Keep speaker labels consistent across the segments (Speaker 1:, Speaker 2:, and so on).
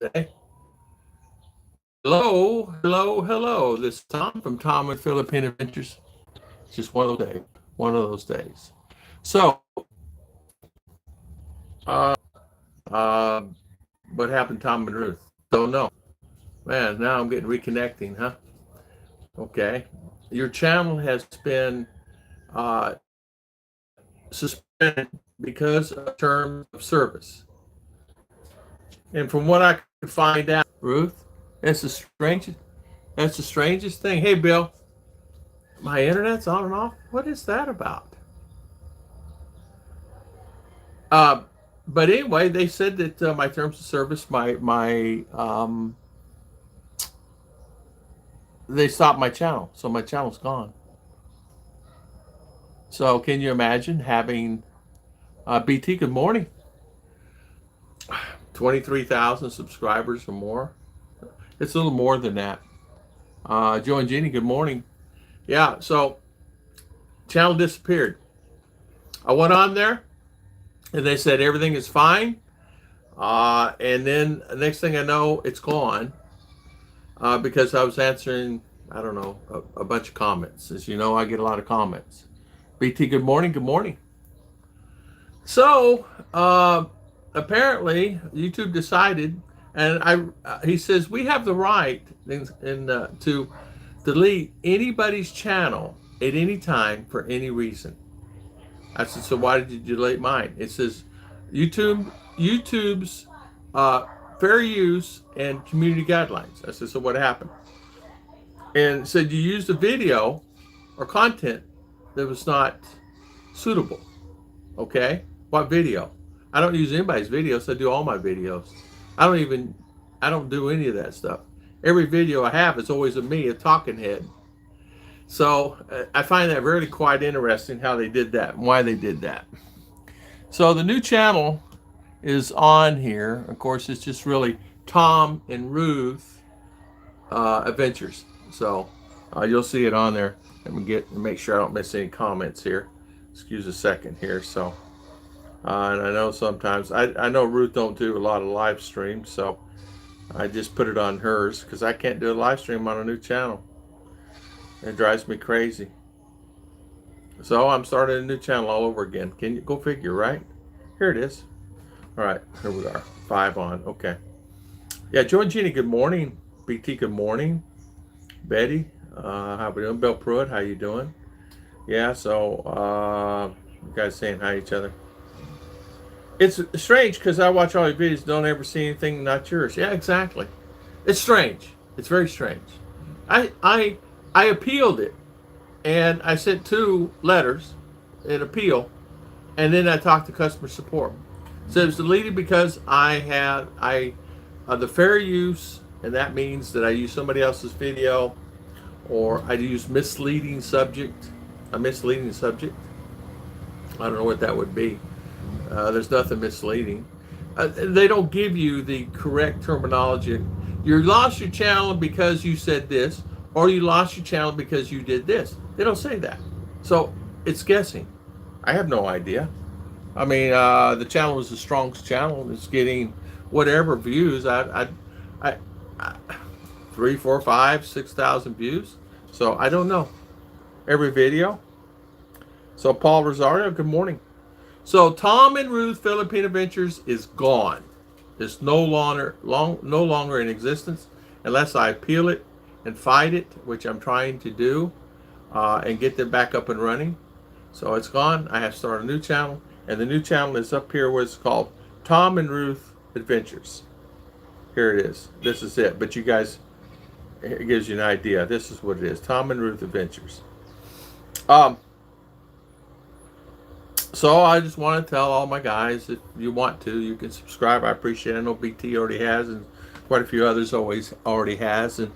Speaker 1: today. Hello, hello, hello. This is Tom from Tom and Philippine Adventures. It's just one of those days. One of those days. So, uh, uh, what happened, to Tom and Ruth? Don't know. Man, now I'm getting reconnecting, huh? Okay. Your channel has been uh, suspended because of terms of service. And from what I could find out, Ruth, that's the strangest. That's the strangest thing. Hey, Bill, my internet's on and off. What is that about? Uh, but anyway, they said that my terms of service, they stopped my channel, so my channel's gone. So can you imagine having BT? Good morning, 23,000 subscribers or more. It's a little more than that. Joe and Jeannie, good morning. Yeah, so channel disappeared. I went on there, and they said everything is fine. And then the next thing I know, it's gone. Because I was answering, I don't know, a bunch of comments. As you know, I get a lot of comments. BT, good morning, good morning. So, apparently, YouTube decided, and he says, we have the right to delete anybody's channel at any time for any reason. I said, so why did you delete mine? It says, YouTube's fair use and community guidelines. I said, so what happened? And it said you used a video or content that was not suitable. Okay, what video? I don't use anybody's videos. I do all my videos. I don't do any of that stuff. Every video I have is always of me, a talking head. So I find that really quite interesting how they did that and why they did that. So the new channel is on here. Of course, it's just really Tom and Ruth Adventures. So you'll see it on there. Let me make sure I don't miss any comments here. Excuse a second here. So, and I know sometimes I know Ruth don't do a lot of live streams, so I just put it on hers because I can't do a live stream on a new channel. It drives me crazy. So I'm starting a new channel all over again. Can you go figure, right? Here it is. All right, here we are. 5 on. Okay. Yeah, Joe and Jeannie, good morning. BT, good morning. Betty, how we doing? Bill Pruitt, how you doing? Yeah, so you guys saying hi to each other. It's strange because I watch all your videos, don't ever see anything not yours. Yeah, exactly. It's strange. It's very strange. I appealed it, and I sent 2 letters in appeal, and then I talked to customer support. So it was deleted because I had the fair use, and that means that I use somebody else's video, or I use a misleading subject. I don't know what that would be. There's nothing misleading. They don't give you the correct terminology. You lost your channel because you said this, or you lost your channel because you did this. They don't say that. So it's guessing. I have no idea. I mean, the channel is the strongest channel. It's getting whatever views. I 3, 4, 5, 6,000 views. So I don't know. Every video. So Paul Rosario, good morning. So Tom and Ruth Philippine Adventures is gone. It's no longer in existence unless I appeal it and fight it, which I'm trying to do, and get them back up and running. So it's gone. I have to start a new channel, and the new channel is up here where it's called Tom and Ruth Adventures. Here it is. This is it. But you guys, it gives you an idea. This is what it is. Tom and Ruth Adventures. So I just want to tell all my guys, if you want to, you can subscribe. I appreciate it. I know BT already has, and quite a few others already has. And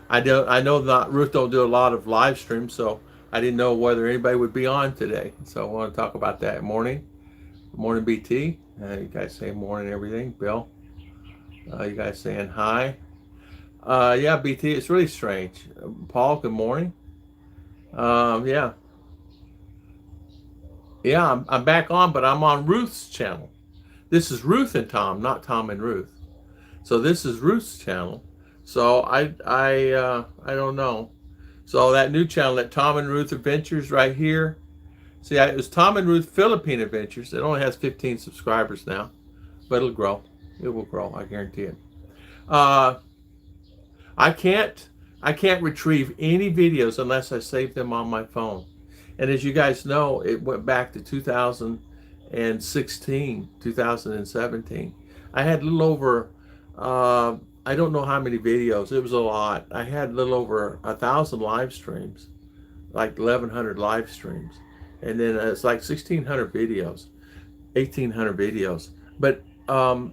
Speaker 1: I know that Ruth don't do a lot of live streams, so I didn't know whether anybody would be on today. So I want to talk about that. Morning. Good morning, BT. You guys say morning and everything. Bill. You guys saying hi. Yeah, BT, it's really strange. Paul, good morning. Yeah. Yeah, I'm back on, but I'm on Ruth's channel. This is Ruth and Tom, not Tom and Ruth. So this is Ruth's channel. So I don't know. So that new channel, that Tom and Ruth Adventures right here. See, it was Tom and Ruth Philippine Adventures. It only has 15 subscribers now, but it'll grow. It will grow. I guarantee it. Uh, I can't retrieve any videos unless I save them on my phone. And as you guys know, it went back to 2016, 2017. I had a little over, I don't know how many videos. It was a lot. I had a little over 1,000 live streams, like 1,100 live streams. And then it's like 1,600 videos, 1,800 videos. But a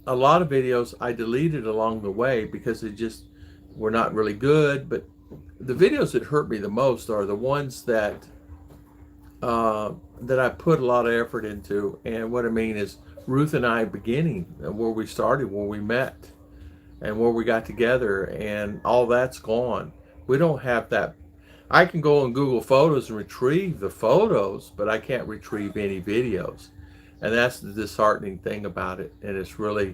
Speaker 1: lot of videos I deleted along the way because they just were not really good. But the videos that hurt me the most are the ones that I put a lot of effort into. And what I mean is Ruth and I beginning, where we started, where we met, and where we got together, and all that's gone. We don't have that. I can go on Google Photos and retrieve the photos, but I can't retrieve any videos. And that's the disheartening thing about it. And it's really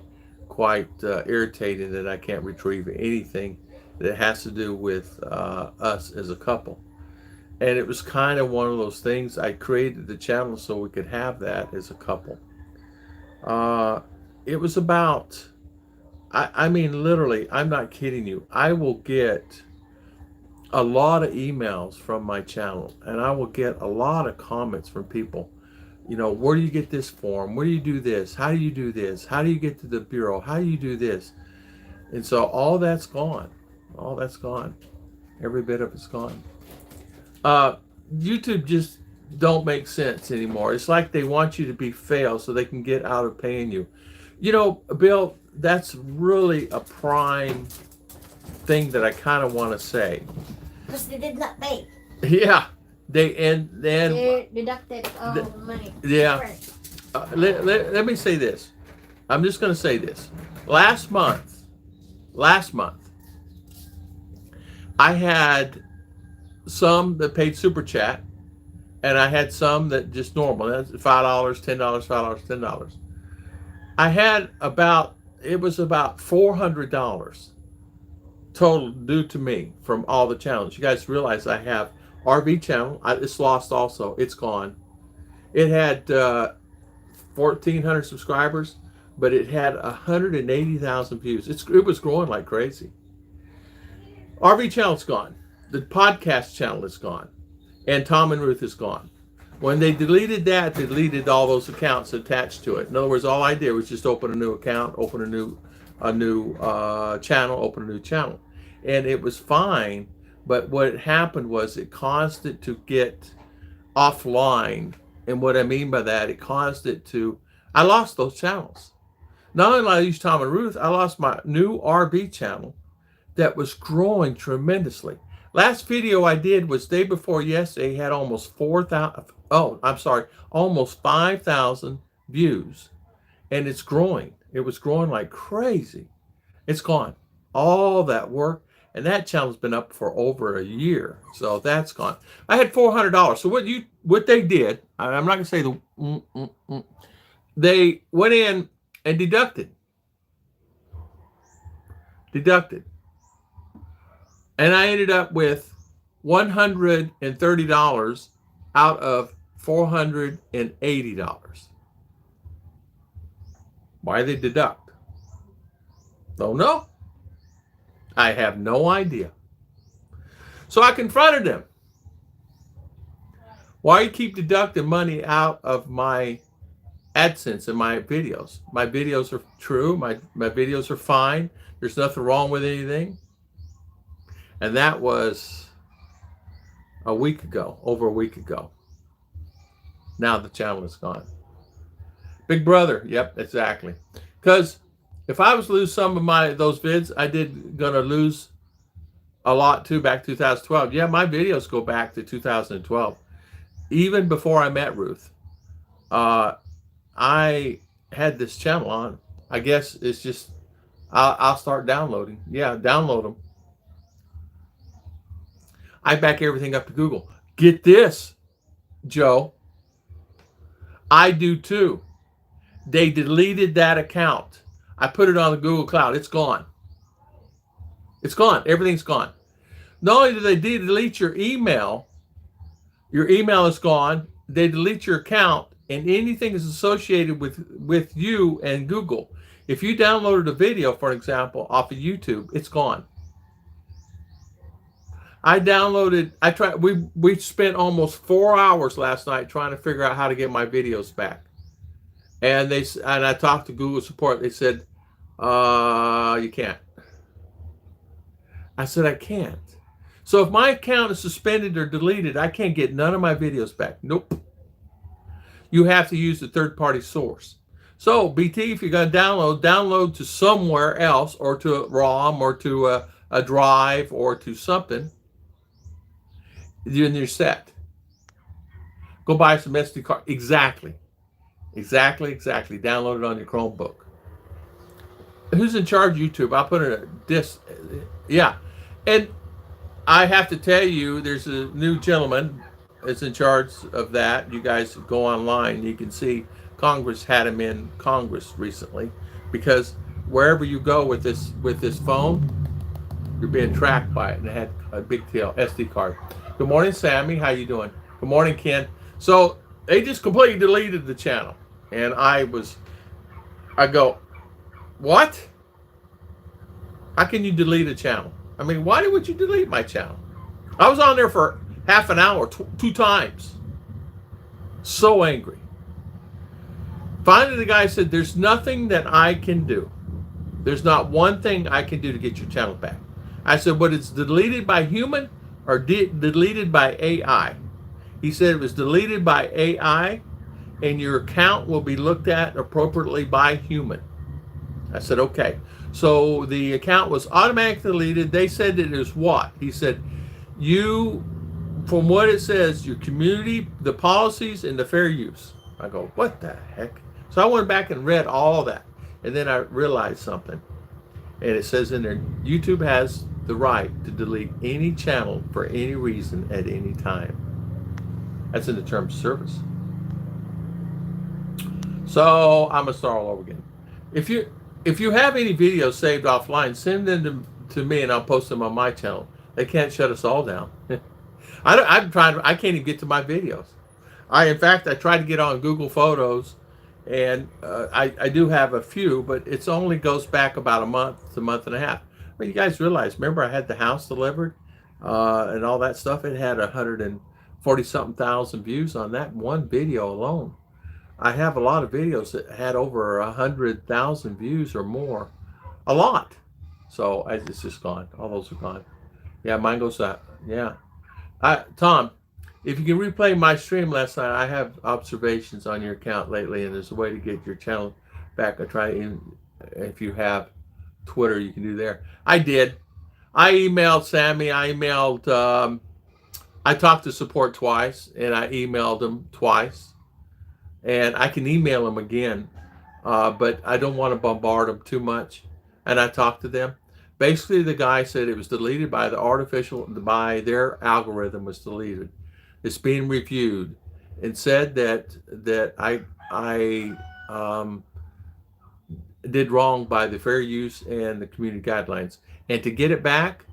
Speaker 1: quite irritating that I can't retrieve anything that has to do with us as a couple. And it was kind of one of those things. I created the channel so we could have that as a couple. It was about, I mean, literally, I'm not kidding you. I will get a lot of emails from my channel, and I will get a lot of comments from people. You know, where do you get this form? Where do you do this? How do you do this? How do you get to the bureau? How do you do this? And so all that's gone. All that's gone. Every bit of it's gone. YouTube just don't make sense anymore. It's like they want you to be fail so they can get out of paying you. You know, Bill, that's really a prime thing that I kind of want to say.
Speaker 2: Because they did not pay.
Speaker 1: Yeah, they
Speaker 2: deducted money.
Speaker 1: Yeah. Let me say this. I'm just going to say this. Last month, I had some that paid super chat, and I had some that just normal. That's $5, $10, $5, $10. I had it was about $400 total due to me from all the channels. You guys realize I have RV channel. It's lost also. It's gone. It had 1,400 subscribers, but it had 180,000 views. It was growing like crazy. RV channel's gone. The podcast channel is gone. And Tom and Ruth is gone. When they deleted that, they deleted all those accounts attached to it. In other words, all I did was just open a new account, open a new channel, open a new channel. And it was fine, but what happened was it caused it to get offline. And what I mean by that, it caused it to, I lost those channels. Not only did I lose Tom and Ruth, I lost my new RV channel that was growing tremendously. Last video I did was day before yesterday, had almost 5,000 views. And it's growing. It was growing like crazy. It's gone. All that work. And that channel's been up for over a year. So that's gone. I had $400. So what they did, I'm not going to say they went in and deducted. And I ended up with $130 out of $480. Why they deduct? Don't know. I have no idea. So I confronted them. Why you keep deducting money out of my AdSense and my videos? My videos are true. My videos are fine. There's nothing wrong with anything. And that was a week ago, over a week ago. Now the channel is gone. Big brother, yep, exactly. Because if I was to lose some of those vids, gonna lose a lot too back to 2012. Yeah, my videos go back to 2012. Even before I met Ruth. I had this channel on. I guess it's just, I'll start downloading. Yeah, download them. I back everything up to Google. Get this, Joe. I do too. They deleted that account. I put it on the Google Cloud. It's gone. It's gone. Everything's gone. Not only do they delete your email is gone. They delete your account and anything is associated with you and Google. If you downloaded a video, for example, off of YouTube, it's gone. We spent almost 4 hours last night trying to figure out how to get my videos back. And I talked to Google support. They said, you can't. I said, I can't. So if my account is suspended or deleted, I can't get none of my videos back. Nope. You have to use the third-party source. So BT, if you're going to download to somewhere else, or to a ROM, or to a drive, or to something, you're set. Go buy some SD card. Exactly. Download it on your Chromebook. Who's in charge of YouTube? I'll put in a disc. Yeah. And I have to tell you, there's a new gentleman that's in charge of that. You guys go online. You can see Congress had him in Congress recently, because wherever you go with this phone, you're being tracked by it. And it had a big tail SD card. Good morning, Sammy. How you doing? Good morning, Ken. So they just completely deleted the channel. And I go, what? How can you delete a channel? I mean, why would you delete my channel? I was on there for half an hour, two times. So angry. Finally, the guy said, there's nothing that I can do. There's not one thing I can do to get your channel back. I said, but it's deleted by human or deleted by AI? He said it was deleted by AI, and your account will be looked at appropriately by human. I said, okay. So the account was automatically deleted. They said that it was what? He said, from what it says, your community, the policies, and the fair use. I go, what the heck? So I went back and read all that. And then I realized something. And it says in there, YouTube has the right to delete any channel for any reason at any time. That's in the terms of service. So I'm gonna start all over again. If you have any videos saved offline, send them to me and I'll post them on my channel. They can't shut us all down. I can't even get to my videos. In fact, I tried to get on Google Photos, and I do have a few, but it only goes back about a month to a month and a half. But you guys realize, remember I had the house delivered and all that stuff? It had 140-something thousand views on that one video alone. I have a lot of videos that had over 100,000 views or more. A lot. So it's just gone. All those are gone. Yeah, mine goes up. Yeah. Tom, if you can replay my stream last night, I have observations on your account lately, and there's a way to get your channel back. If you have Twitter, you can do there. I did. I emailed Sammy. I talked to support twice, and I emailed them twice. And I can email them again, but I don't want to bombard them too much. And I talked to them. Basically, the guy said it was deleted by their algorithm was deleted. It's being reviewed, and said that I did wrong by the fair use and the community guidelines. And to get it back,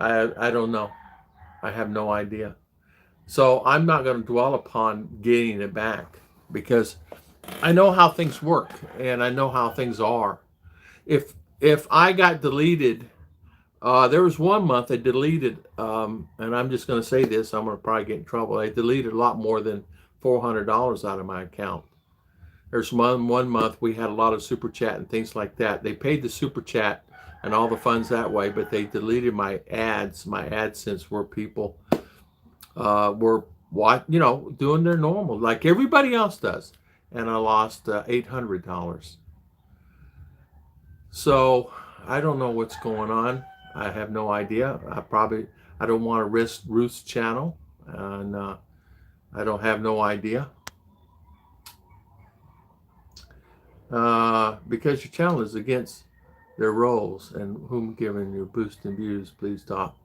Speaker 1: I don't know. I have no idea. So I'm not going to dwell upon getting it back, because I know how things work and I know how things are. If I got deleted, there was one month I deleted, and I'm just going to say this, I'm going to probably get in trouble. I deleted a lot more than $400 out of my account. There's one month we had a lot of super chat and things like that. They paid the super chat and all the funds that way, but they deleted my ads. My AdSense, where people were doing their normal like everybody else does, and I lost $800. So I don't know what's going on. I have no idea. I don't want to risk Ruth's channel, and I don't have no idea, because your channel is against their roles, and whom giving you a boost in views, please stop.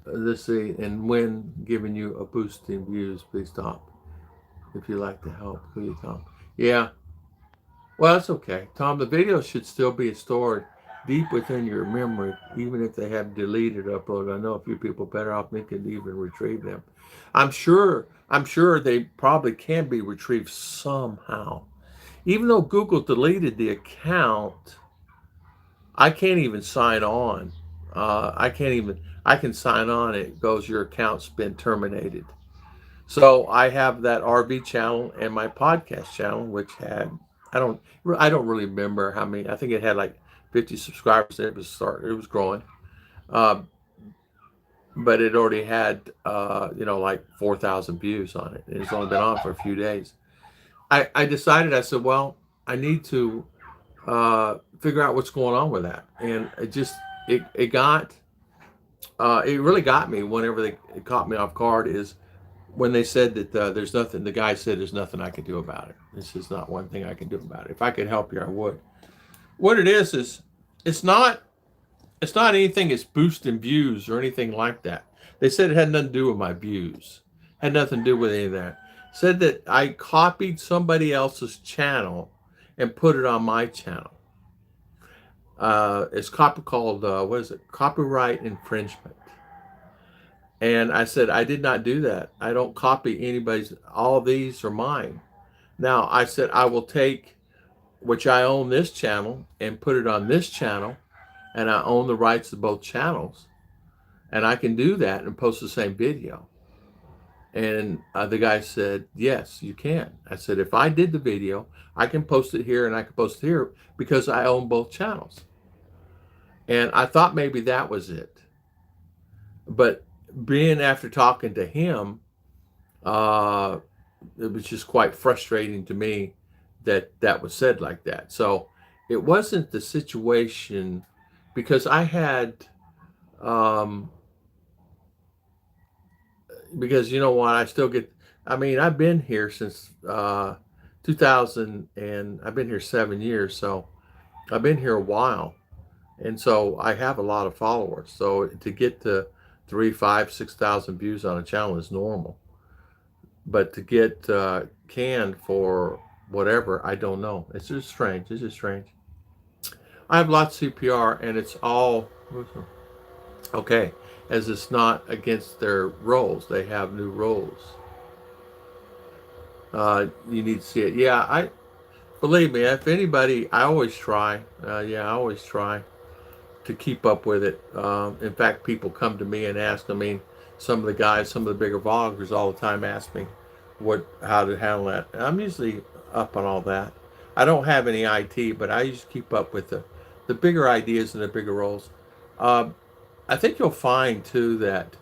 Speaker 1: Let's see, and when giving you a boost in views, please stop. If you'd like to help, who you come. Yeah, Well, that's okay, Tom. The videos should still be stored deep within your memory, even if they have deleted, uploaded. I know a few people better off than can even retrieve them. I'm sure. I'm sure they probably can be retrieved somehow. Even though Google deleted the account, I can't even sign on. I can't even. I can sign on. It goes, your account's been terminated. So I have that RV channel and my podcast channel, which had I don't I don't really remember how many. I think it had like 50 subscribers. It was growing, uh, but it already had like 4,000 views on it. It's only been on for a few days. I decided. I said, well, I need to figure out what's going on with that, and it got it really got me whenever it caught me off guard is when they said that there's nothing, the guy said there's nothing I can do about it. This is not one thing I can do about it. If I could help you, I would. What it is it's not anything that's boosting views or anything like that. They said it had nothing to do with my views, had nothing to do with any of that. Said that I copied somebody else's channel and put it on my channel. It's called what is it? Copyright infringement. And I said, I did not do that. I don't copy anybody's, all these are mine. Now, I said, I will take, which I own this channel, and put it on this channel, and I own the rights to both channels. And I can do that and post the same video. And the guy said, yes, you can. I said, if I did the video, I can post it here and I can post it here because I own both channels. And I thought maybe that was it. But being after talking to him, it was just quite frustrating to me that was said like that. So it wasn't the situation because I had, because you know what, I still get, I mean, I've been here since 2000 and I've been here 7 years. So I've been here a while. And so I have a lot of followers. So to get to 3, 5, 6,000 views on a channel is normal. But to get canned for whatever, I don't know. It's just strange. It's just strange. I have lots of CPR, and it's all okay, as it's not against their roles. They have new roles. You need to see it. Yeah, I believe me. If anybody, I always try. I always try to keep up with it. In fact, people come to me and ask. I mean, some of the guys, some of the bigger vloggers, all the time ask me how to handle that. And I'm usually up on all that. I don't have any IT, but I used to keep up with the bigger ideas and the bigger roles. I think you'll find too that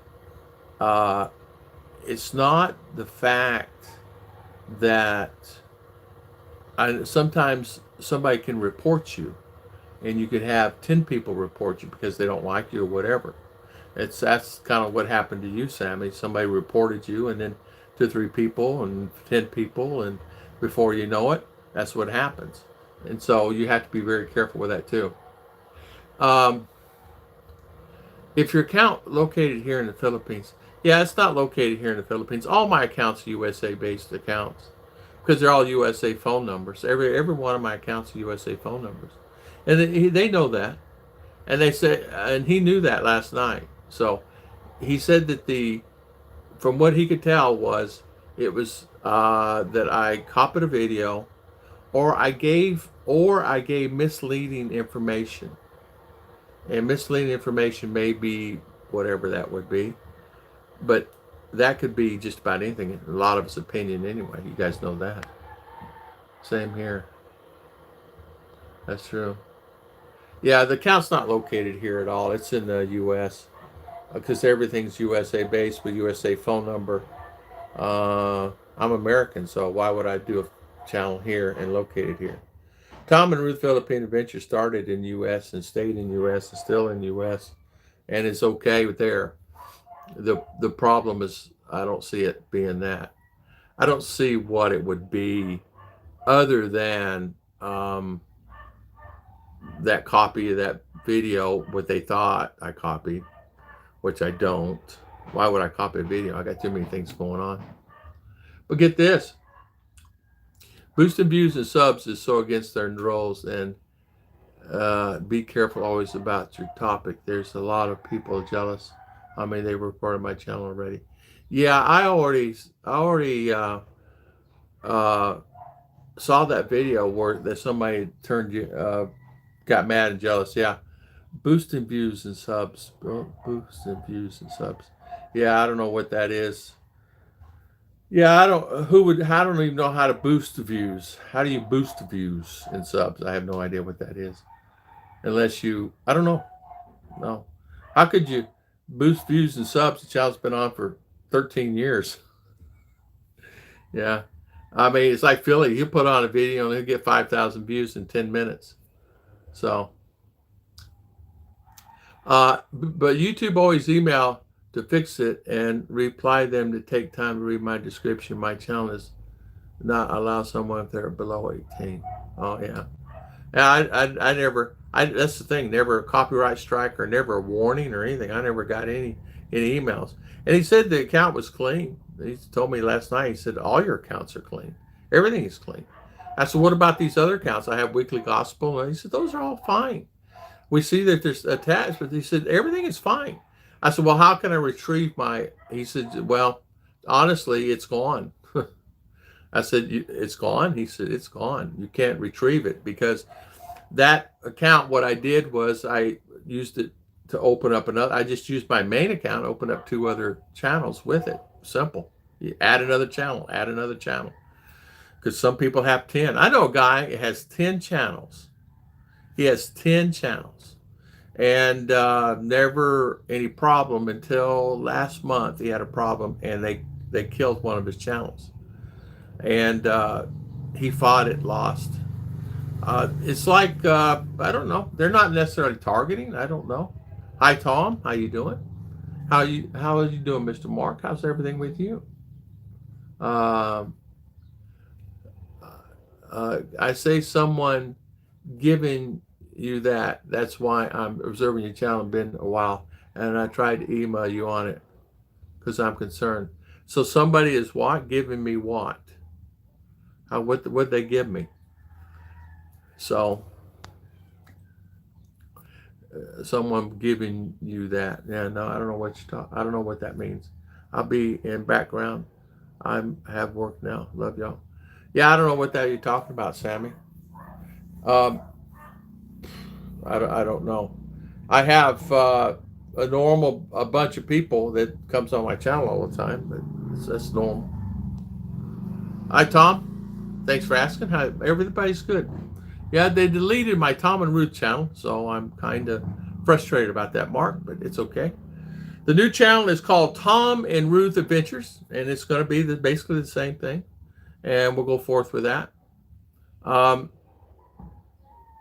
Speaker 1: it's not the fact that sometimes somebody can report you, and you could have 10 people report you because they don't like you or whatever. That's kind of what happened to you, Sammy. Somebody reported you, and then 2 or 3 people and 10 people, and before you know it, that's what happens. And so you have to be very careful with that too. If your account located here in the Philippines, yeah, it's not located here in the Philippines. All my accounts are USA-based accounts because they're all USA phone numbers. Every one of my accounts are USA phone numbers, and they know that. And they say, and he knew that last night. So he said that from what he could tell was, it was that I copied a video, or I gave misleading information. And misleading information may be whatever that would be, but that could be just about anything. A lot of it's opinion anyway. You guys know that. Same here. That's true. Yeah, the account's not located here at all. It's in the U.S. Because everything's USA based with USA phone number. I'm American, so why would I do a channel here and locate it here? Tom and Ruth Philippine Adventure started in U.S. and stayed in U.S. and still in U.S. and it's okay there. The problem is I don't see it being that. I don't see what it would be other than that copy of that video, what they thought I copied, which I don't. Why would I copy a video? I got too many things going on. But get this. Boosting views and subs is so against their roles, and be careful always about your topic. There's a lot of people jealous. I mean, they were part of my channel already. Yeah, I already saw that video where that somebody turned you got mad and jealous. Yeah, boosting views and subs. Boosting views and subs. Yeah, I don't know what that is. Yeah, I don't even know how to boost the views. How do you boost the views and subs? I have no idea what that is. Unless you, I don't know. No. How could you boost views and subs? The channel's been on for 13 years. Yeah. I mean, it's like Philly. He'll put on a video and he'll get 5,000 views in 10 minutes. So, but YouTube always email to fix it and reply them to take time to read my description. My channel is not allow someone if they're below 18. Oh, yeah. I never, that's the thing, never a copyright strike or never a warning or anything. I never got any emails. And he said the account was clean. He told me last night, he said, all your accounts are clean. Everything is clean. I said, what about these other accounts? I have Weekly Gospel. And he said, those are all fine. We see that there's attached, but he said, everything is fine. I said, well, how can I retrieve my, he said, well, honestly, it's gone. I said, it's gone? He said, it's gone. You can't retrieve it because that account, what I did was I used it to open up another, I just used my main account, open up 2 other channels with it. Simple. You add another channel, add another channel. Because some people have 10. I know a guy who has 10 channels. He has 10 channels. And never any problem until last month. He had a problem and they killed one of his channels. And he fought it, lost. It's like, I don't know. They're not necessarily targeting. I don't know. Hi, Tom. How you doing? How are you doing, Mr. Mark? How's everything with you? I say someone giving you that. That's why I'm observing your channel. Been a while, and I tried to email you on it because I'm concerned. So somebody is what? Giving me what? What they give me? So someone giving you that. Yeah, no, I don't know what I don't know what that means. I'll be in background. I have work now. Love y'all. Yeah, I don't know what that you're talking about, Sammy. I don't know. I have a bunch of people that comes on my channel all the time, but that's normal. Hi, Tom. Thanks for asking. Hi, everybody's good. Yeah, they deleted my Tom and Ruth channel, so I'm kind of frustrated about that, Mark, but it's okay. The new channel is called Tom and Ruth Adventures, and it's going to be basically the same thing, and we'll go forth with that. And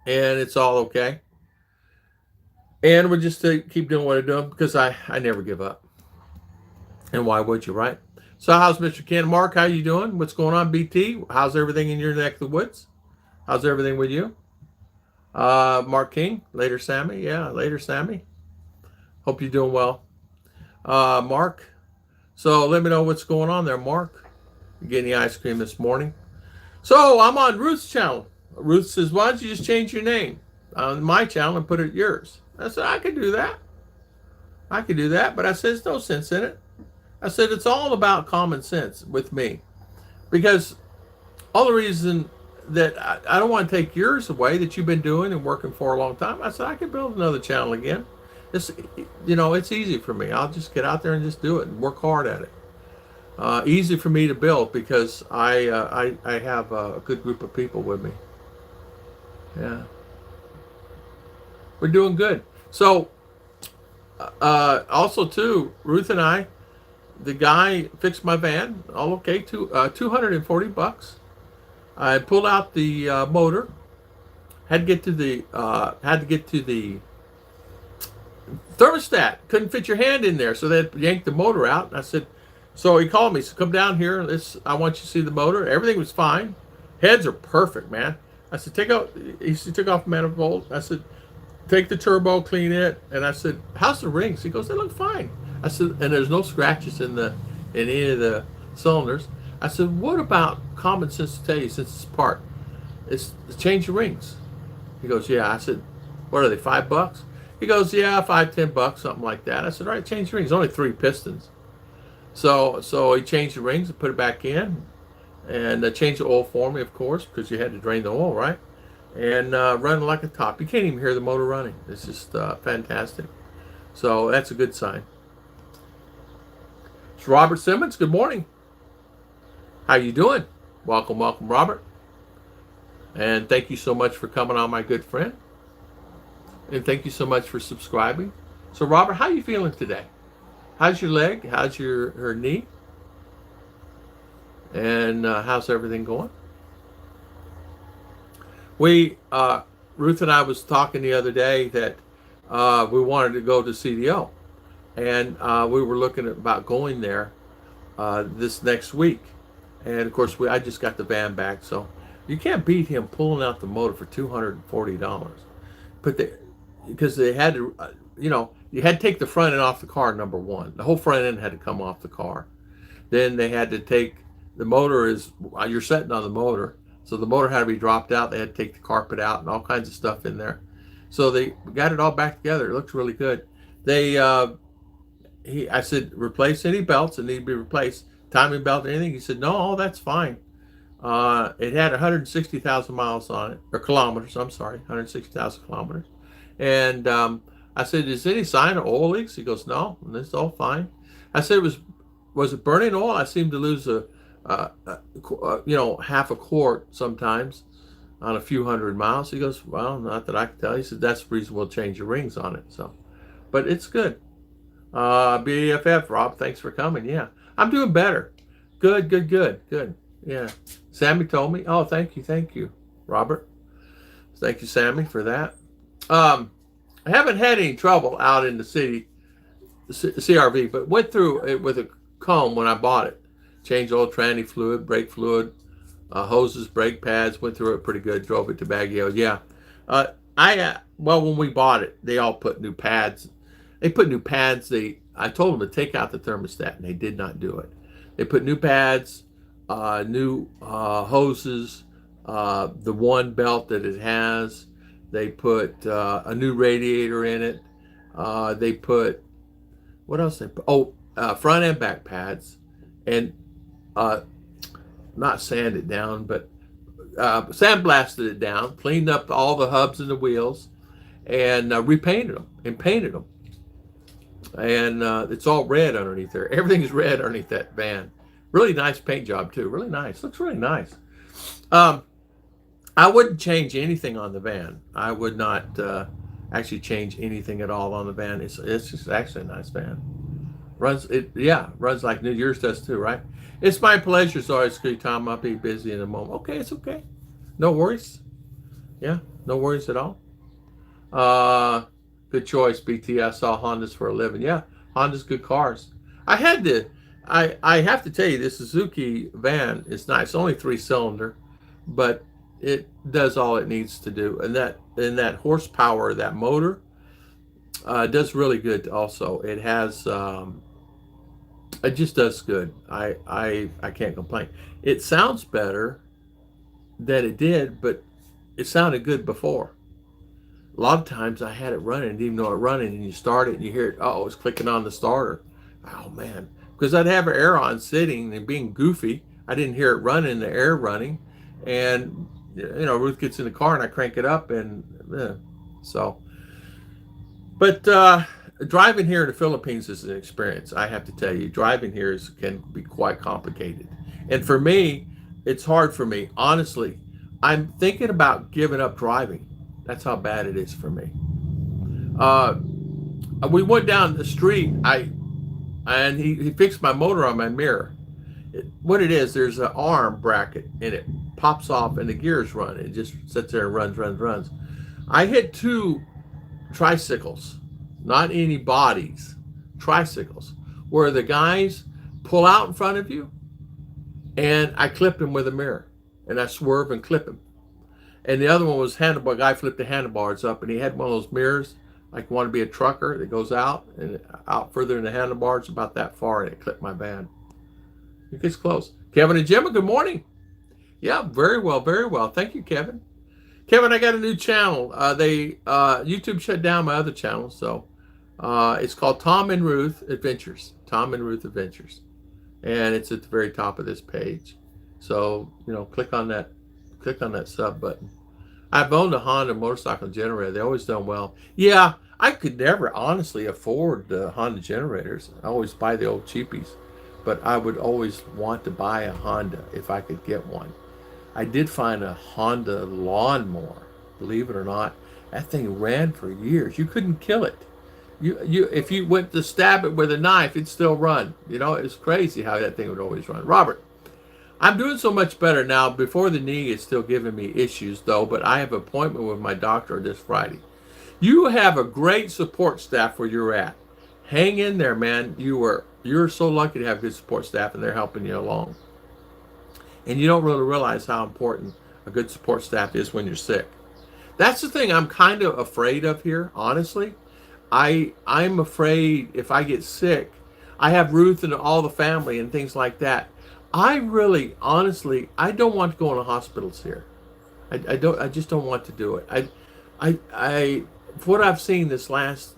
Speaker 1: it's all okay. And we'll just keep doing what I'm doing because I never give up. And why would you, right? So how's Mr. Ken? Mark, how you doing? What's going on, BT? How's everything in your neck of the woods? How's everything with you? Mark King, later Sammy. Yeah, later Sammy. Hope you're doing well. Mark, so let me know what's going on there, Mark. You getting the ice cream this morning? So I'm on Ruth's channel. Ruth says, why don't you just change your name on my channel and put it yours? I said, I could do that. I could do that, but I said, there's no sense in it. I said, it's all about common sense with me. Because all the reason that I don't want to take yours away that you've been doing and working for a long time. I said, I could build another channel again. It's easy for me. I'll just get out there and just do it and work hard at it. Easy for me to build because I have a good group of people with me. Yeah. We're doing good. So, also too, Ruth and I, the guy fixed my van. All okay. $240. I pulled out the motor. Had to get to the thermostat. Couldn't fit your hand in there, so they yanked the motor out. And I said, so he called me. So come down here. I want you to see the motor. Everything was fine. Heads are perfect, man. I said, he took off the manifold. I said, take the turbo, clean it. And I said, how's the rings? He goes, they look fine. I said, and there's no scratches in any of the cylinders. I said, what about common sense to tell you since it's part? It's change the rings. He goes, yeah. I said, what are they, $5? He goes, yeah, $5, $10, something like that. I said, all right, change the rings. Only 3 pistons. So he changed the rings and put it back in, and changed the oil for me, of course, because you had to drain the oil, right? And running like a top. You can't even hear the motor running. It's just fantastic. So that's a good sign. It's Robert Simmons. Good morning. How you doing? Welcome, Robert. And thank you so much for coming on, my good friend. And thank you so much for subscribing. So, Robert, how you feeling today? How's your leg? How's her knee? And how's everything going? Ruth and I was talking the other day that we wanted to go to CDO. And we were looking at about going there this next week. And of course, I just got the van back, so you can't beat him pulling out the motor for $240. Because they had to, you had to take the front end off the car, number one. The whole front end had to come off the car. Then they had to take, the motor you're sitting on the motor, so the motor had to be dropped out. They had to take the carpet out and all kinds of stuff in there. So they got it all back together. It looks really good. I said, replace any belts that need to be replaced, timing belt, anything. He said, no, all that's fine. It had 160,000 miles on it, or kilometers, I'm sorry, 160,000 kilometers. And I said, is there any sign of oil leaks? He goes, no, and it's all fine. I said, was it burning oil? I seem to lose half a quart sometimes on a few hundred miles. He goes, well, not that I can tell. He said, that's the reason we'll change your rings on it. So, but it's good. BFF, Rob, thanks for coming. Yeah, I'm doing better. Good. Yeah, Sammy told me. Oh, thank you, Robert. Thank you, Sammy, for that. I haven't had any trouble out in the city, CRV, but went through it with a comb when I bought it. Changed oil, tranny fluid, brake fluid, hoses, brake pads. Went through it pretty good. Drove it to Baguio. Yeah. When we bought it, they all put new pads. They put new pads. I told them to take out the thermostat, and they did not do it. They put new pads, new hoses, the one belt that it has. They put a new radiator in it. They put, what else they put? Oh, front and back pads, and not sand it down, but sandblasted it down, cleaned up all the hubs and the wheels, and repainted them and painted them. And it's all red underneath there. Everything's red underneath that van. Really nice paint job too. Really nice. Looks really nice. I wouldn't change anything on the van. I would not actually change anything at all on the van. It's just actually a nice van. Runs like New Year's does too, right? It's my pleasure. So it's good time. I'll be busy in a moment. Okay, it's okay. No worries. Yeah, no worries at all. Good choice, BT. I saw Hondas for a living. Yeah, Honda's good cars. I have to tell you, this Suzuki van is nice. Only 3-cylinder, but it does all it needs to do. And that horsepower, that motor, does really good also. It has, it just does good. I can't complain. It sounds better than it did, but it sounded good before. A lot of times I had it running, didn't even know it running, and you start it and you hear it, it's clicking on the starter. Oh man, because I'd have an air on sitting and being goofy. I didn't hear it running, the air running, and Ruth gets in the car and I crank it up, and so. But driving here in the Philippines is an experience. I have to tell you, driving here can be quite complicated, and for me, it's hard for me. Honestly, I'm thinking about giving up driving. That's how bad it is for me. We went down the street, and he fixed my motor on my mirror. What it is, there's an arm bracket, and it pops off, and the gears run. It just sits there and runs. I hit 2 tricycles, not any bodies, tricycles, where the guys pull out in front of you, and I clipped him with a mirror, and I swerve and clip him. And the other one was handlebar. Guy flipped the handlebars up, and he had one of those mirrors, like want to be a trucker, that goes out and out further in the handlebars, about that far, and it clipped my van. It gets close. Kevin and Gemma, good morning. Yeah, very well, very well. Thank you, Kevin. Kevin, I got a new channel. YouTube shut down my other channel, so it's called Tom and Ruth Adventures. Tom and Ruth Adventures, and it's at the very top of this page. So click on that sub button. I've owned a Honda motorcycle generator. They always done well. Yeah, I could never honestly afford the Honda generators. I always buy the old cheapies, but I would always want to buy a Honda if I could get one. I did find a Honda lawnmower. Believe it or not, that thing ran for years. You couldn't kill it. If you went to stab it with a knife, it'd still run. It's crazy how that thing would always run. Robert, I'm doing so much better now. Before the knee, it's still giving me issues though, but I have an appointment with my doctor this Friday. You have a great support staff where you're at. Hang in there, man. You're so lucky to have good support staff, and they're helping you along. And you don't really realize how important a good support staff is when you're sick. That's the thing I'm kind of afraid of here, honestly. I'm afraid if I get sick, I have Ruth and all the family and things like that. I really, honestly, I don't want to go into hospitals here. I just don't want to do it. For what I've seen this last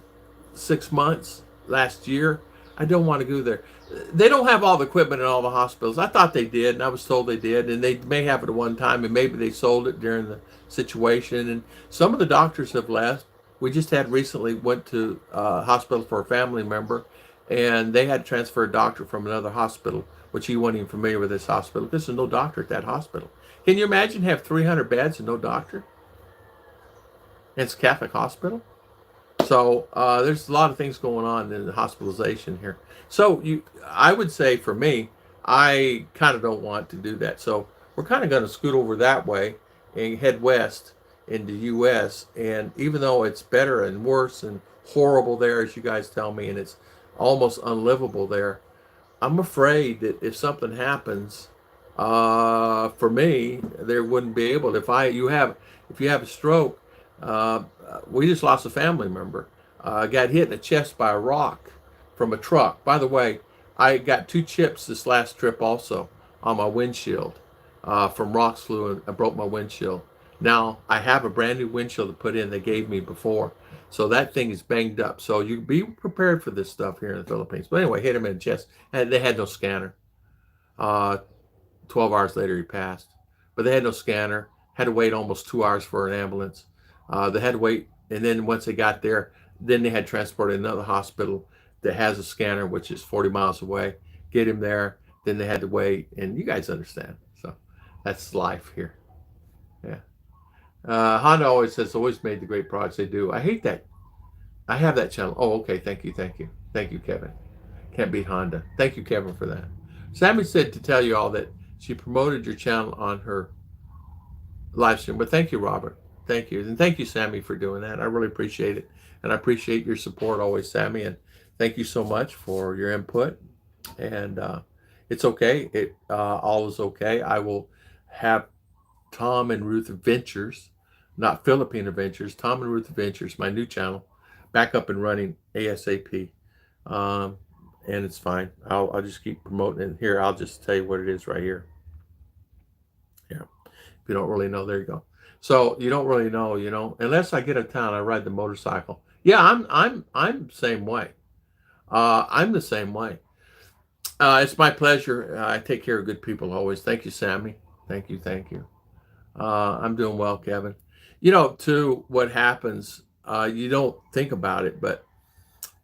Speaker 1: 6 months, last year, I don't want to go there. They don't have all the equipment in all the hospitals. I thought they did, and I was told they did, and they may have it at one time, and maybe they sold it during the situation. And some of the doctors have left. We just had recently went to a hospital for a family member, and they had to transfer a doctor from another hospital, which he wasn't even familiar with this hospital. There's no doctor at that hospital. Can you imagine have 300 beds and no doctor? And it's a Catholic hospital. So there's a lot of things going on in the hospitalization here. So I would say for me, I kind of don't want to do that. So we're kind of going to scoot over that way and head west into U.S. And even though it's better and worse and horrible there, as you guys tell me, and it's almost unlivable there, I'm afraid that if something happens, for me, there wouldn't be able to. If you have a stroke, we just lost a family member. Got hit in the chest by a rock from a truck. By the way, I got 2 chips this last trip also on my windshield from rocks flew and I broke my windshield. Now I have a brand new windshield to put in they gave me before. So that thing is banged up. So you be prepared for this stuff here in the Philippines. But anyway, hit him in the chest. And they had no scanner. 12 hours later he passed. But they had no scanner. Had to wait almost 2 hours for an ambulance. They had to wait, and then once they got there, then they had transported to another hospital that has a scanner, which is 40 miles away. Get him there, then they had to wait, and you guys understand. So that's life here. Yeah. Honda always says, always made the great products they do. I hate that. I have that channel. Oh, okay. Thank you, Kevin. Can't beat Honda. Thank you, Kevin, for that. Sammy said to tell you all that she promoted your channel on her live stream. But thank you, Robert. Thank you. And thank you, Sammy, for doing that. I really appreciate it. And I appreciate your support always, Sammy. And thank you so much for your input. And it's okay. All is okay. I will have Tom and Ruth Adventures, not Philippine Adventures, Tom and Ruth Adventures, my new channel, back up and running ASAP. And it's fine. I'll just keep promoting it here. I'll just tell you what it is right here. Yeah. If you don't really know, there you go. So you don't really know, unless I get a town, I ride the motorcycle. Yeah, I'm the same way. I'm the same way. It's my pleasure. I take care of good people always. Thank you, Sammy. Thank you. I'm doing well, Kevin. Too, what happens, you don't think about it, but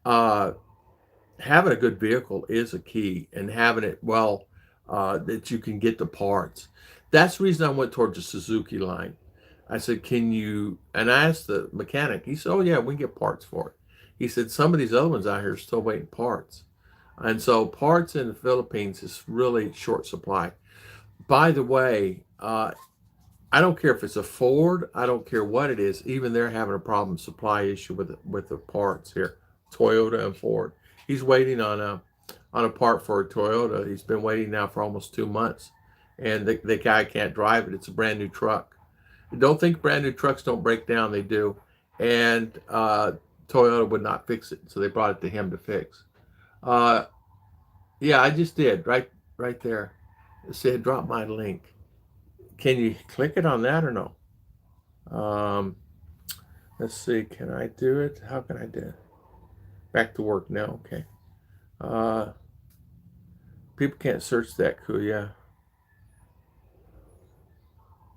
Speaker 1: having a good vehicle is a key, and having it well, that you can get the parts. That's the reason I went towards the Suzuki line. I said, can you, and I asked the mechanic, he said, oh yeah, we can get parts for it. He said, some of these other ones out here are still waiting parts. And so parts in the Philippines is really short supply. By the way, I don't care if it's a Ford, I don't care what it is, even they're having a problem supply issue with the parts here, Toyota and Ford. He's waiting on a part for a Toyota. He's been waiting now for almost 2 months. And the guy can't drive it. It's a brand new truck. Don't think brand new trucks don't break down. They do. And Toyota would not fix it. So they brought it to him to fix. Yeah, I just did right there. It said drop my link. Can you click it on that or no? Let's see. Can I do it? How can I do it? Back to work now. Okay. People can't search that. Cool. Yeah.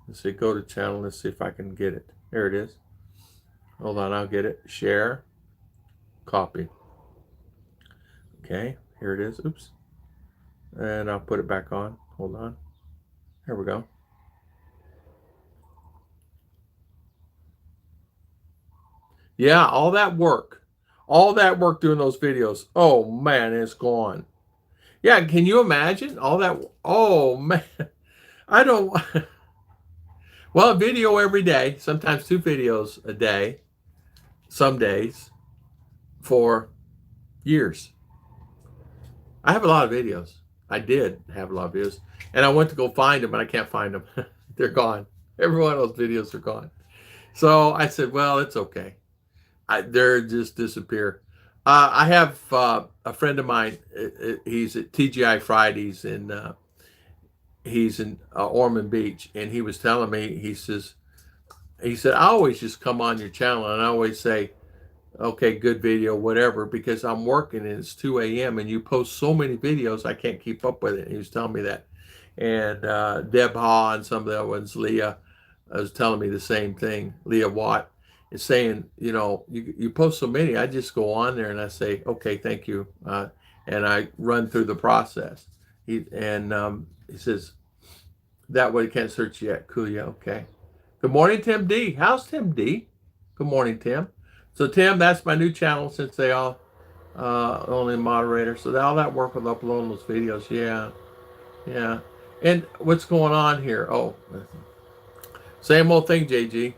Speaker 1: Let's see. Go to channel. Let's see if I can get it. There it is. Hold on. I'll get it. Share. Copy. Okay. Here it is. Oops. And I'll put it back on. Hold on. Here we go. Yeah, all that work doing those videos. Oh man, it's gone. Yeah, can you imagine all that? Oh man, I don't. Well, a video every day, sometimes 2 videos a day, some days, for years. I have a lot of videos. I did have a lot of videos, and I went to go find them, and I can't find them. They're gone. Every one of those videos are gone. So I said, well, it's okay. They're just disappear. I have a friend of mine. He's at TGI Fridays, and he's in Ormond Beach, and he was telling me. He said, I always just come on your channel, and I always say, okay, good video, whatever, because I'm working and it's 2 a.m. and you post so many videos, I can't keep up with it. And he was telling me that, and Deb Ha and some of the other ones, Leah, was telling me the same thing. Leah Watt is saying, you post so many, I just go on there and I say, okay, thank you. And I run through the process. He says, that way you can't search yet. Cool, yeah, okay. Good morning, Tim D. How's Tim D? Good morning, Tim. So Tim, that's my new channel since they all only moderator. So all that work with uploading those videos, yeah. And what's going on here? Oh, same old thing, JG.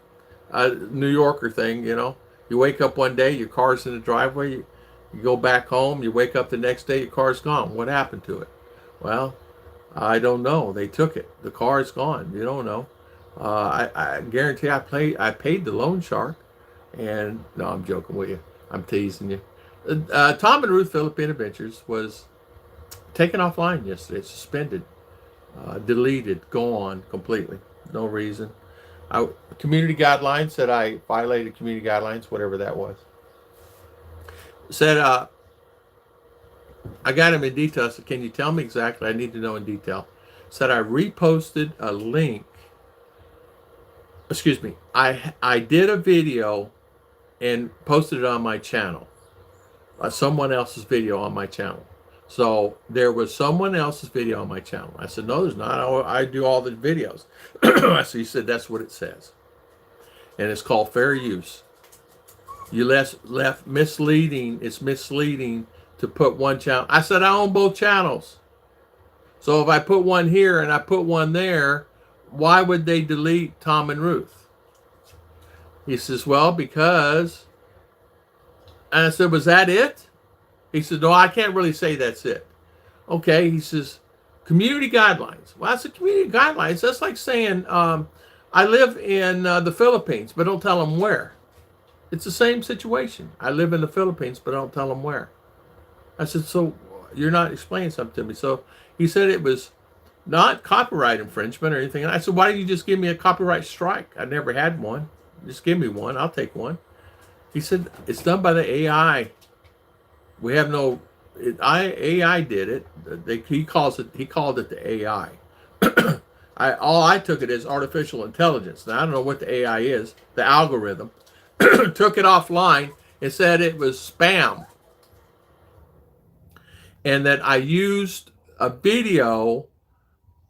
Speaker 1: New Yorker thing, You wake up one day, your car's in the driveway. You go back home. You wake up the next day, your car's gone. What happened to it? Well, I don't know. They took it. The car's gone. You don't know. I guarantee I paid the loan shark. And no, I'm joking with you. I'm teasing you. Tom and Ruth Philippine Adventures was taken offline yesterday, suspended, deleted, gone completely. No reason. Community guidelines said I violated community guidelines, whatever that was. Said I got him in detail. So can you tell me exactly? I need to know in detail. Said I reposted a link. Excuse me. I did a video and posted it on my channel. Someone else's video on my channel. So there was someone else's video on my channel. I said, no, there's not. I do all the videos. So he said, that's what it says. And it's called fair use. You left misleading. It's misleading to put one channel. I said, I own both channels. So if I put one here and I put one there, why would they delete Tom and Ruth? He says, well, because. And I said, was that it? He said, no, I can't really say that's it. Okay, he says, community guidelines. Well, that's a community guidelines. That's like saying, I live in the Philippines, but don't tell them where. It's the same situation. I live in the Philippines, but don't tell them where. I said, so you're not explaining something to me. So he said it was not copyright infringement or anything. And I said, why don't you just give me a copyright strike? I never had one. Just give me one. I'll take one. He said, it's done by the AI. We have no, AI did it. He called it the AI. All I took it as artificial intelligence. Now, I don't know what the AI is. The algorithm took it offline and said it was spam. And that I used a video,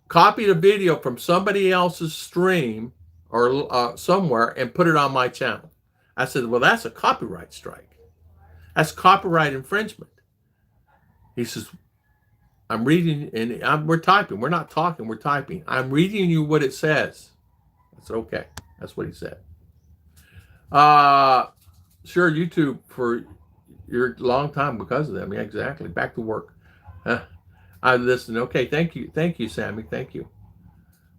Speaker 1: copied a video from somebody else's stream or somewhere and put it on my channel. I said, well, that's a copyright strike. That's copyright infringement. He says, I'm reading, and we're typing. We're not talking, we're typing. I'm reading you what it says. I said, okay. That's what he said. Sure, YouTube for your long time because of them. Yeah, exactly. Back to work. I listened. Okay, thank you, Sammy. Thank you.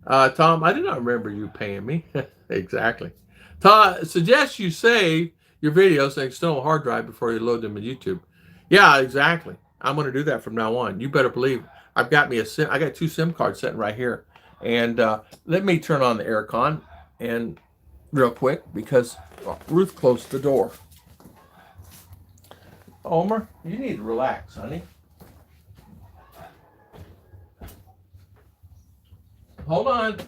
Speaker 1: Tom, I did not remember you paying me. Exactly. Tom, suggest you save your videos on an external hard drive before you load them in YouTube. Yeah, exactly. I'm going to do that from now on. You better believe I've got me a SIM. I got 2 SIM cards sitting right here. And let me turn on the aircon and real quick because Ruth closed the door. Omer, you need to relax, honey. Hold on.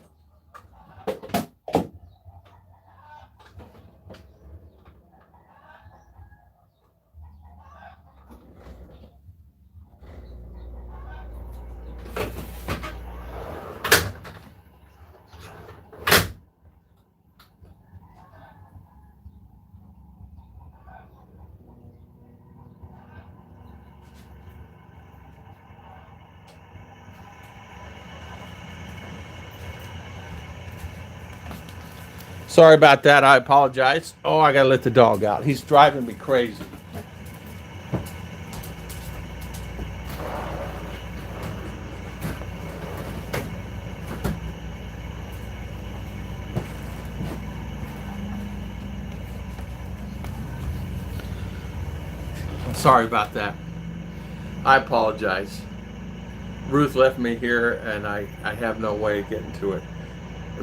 Speaker 1: Sorry about that. I apologize. Oh, I gotta let the dog out. He's driving me crazy. Sorry about that. I apologize. Ruth left me here and I have no way of getting to it.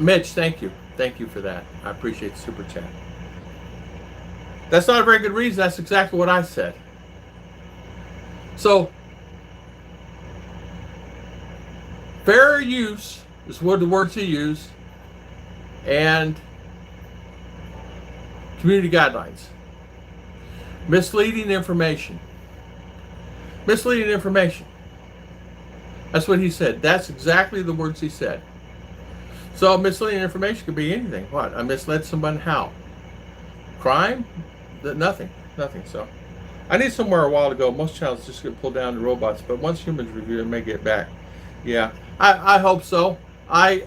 Speaker 1: Mitch, thank you. Thank you for that. I appreciate the super chat. That's not a very good reason. That's exactly what I said. So, fair use is what the word to use, and community guidelines. Misleading information. Misleading information. That's what he said. That's exactly the words he said. So misleading information could be anything. What? I misled someone how? Crime? Nothing. Nothing. So I need somewhere a while ago. Most channels just get pulled down to robots, but once humans review it, may get back. Yeah. I hope so. It's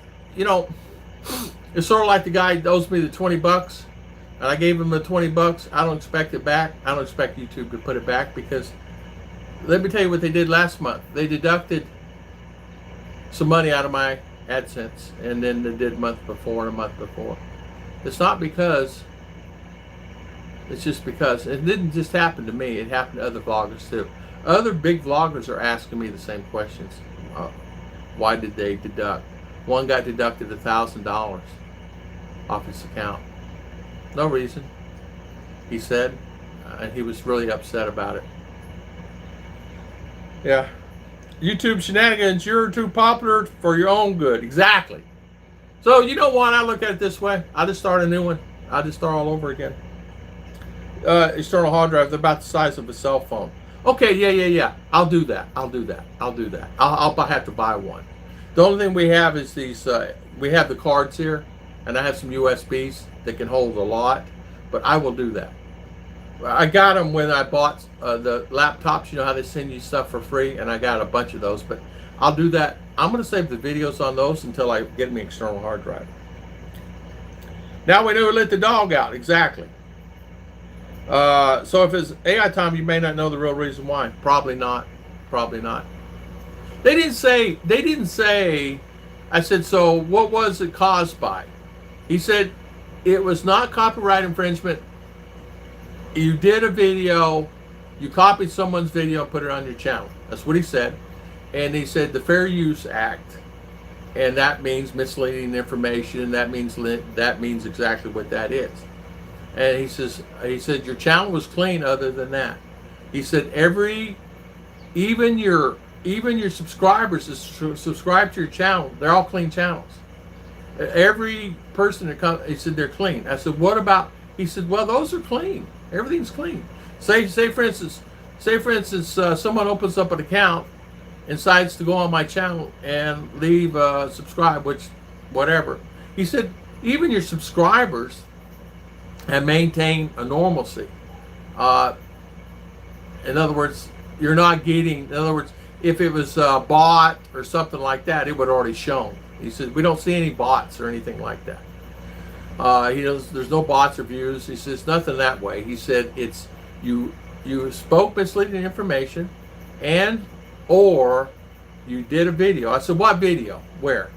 Speaker 1: sort of like the guy owes me the $20 and I gave him the $20. I don't expect it back. I don't expect YouTube to put it back because let me tell you what they did last month. They deducted some money out of my AdSense, and then they did a month before and a month before. It's not because, it's just because. It didn't just happen to me, it happened to other vloggers too. Other big vloggers are asking me the same questions. Why did they deduct? One got deducted $1,000 off his account. No reason, he said, and he was really upset about it. Yeah. YouTube shenanigans, you're too popular for your own good. Exactly. So you know what? I look at it this way. I just start a new one. I just start all over again. External hard drive, they're about the size of a cell phone. Okay, yeah. I'll do that. I'll have to buy one. The only thing we have is these, we have the cards here, and I have some USBs that can hold a lot, but I will do that. I got them when I bought the laptops. You know how they send you stuff for free, and I got a bunch of those, but I'll do that. I'm going to save the videos on those until I get me external hard drive. Now we know to let the dog out. Exactly. So if it's AI time, you may not know the real reason why. Probably not. Probably not. They didn't say, I said, so what was it caused by? He said, it was not copyright infringement. You did a video, you copied someone's video and put it on your channel. That's what he said. And he said the Fair Use Act, and that means misleading information. That means exactly what that is. And he said your channel was clean other than that. He said even your subscribers that subscribe to your channel, they're all clean channels. Every person that comes, he said they're clean. I said, what about? He said, well, those are clean. Everything's clean. Say for instance, someone opens up an account and decides to go on my channel and leave subscribe, whatever. He said, even your subscribers have maintained a normalcy. In other words, you're not getting. In other words, if it was bought or something like that, it would already shown. He said, we don't see any bots or anything like that. There's no bots or views. He says nothing that way. He said it's you spoke misleading information, or you did a video. I said, what video? Where?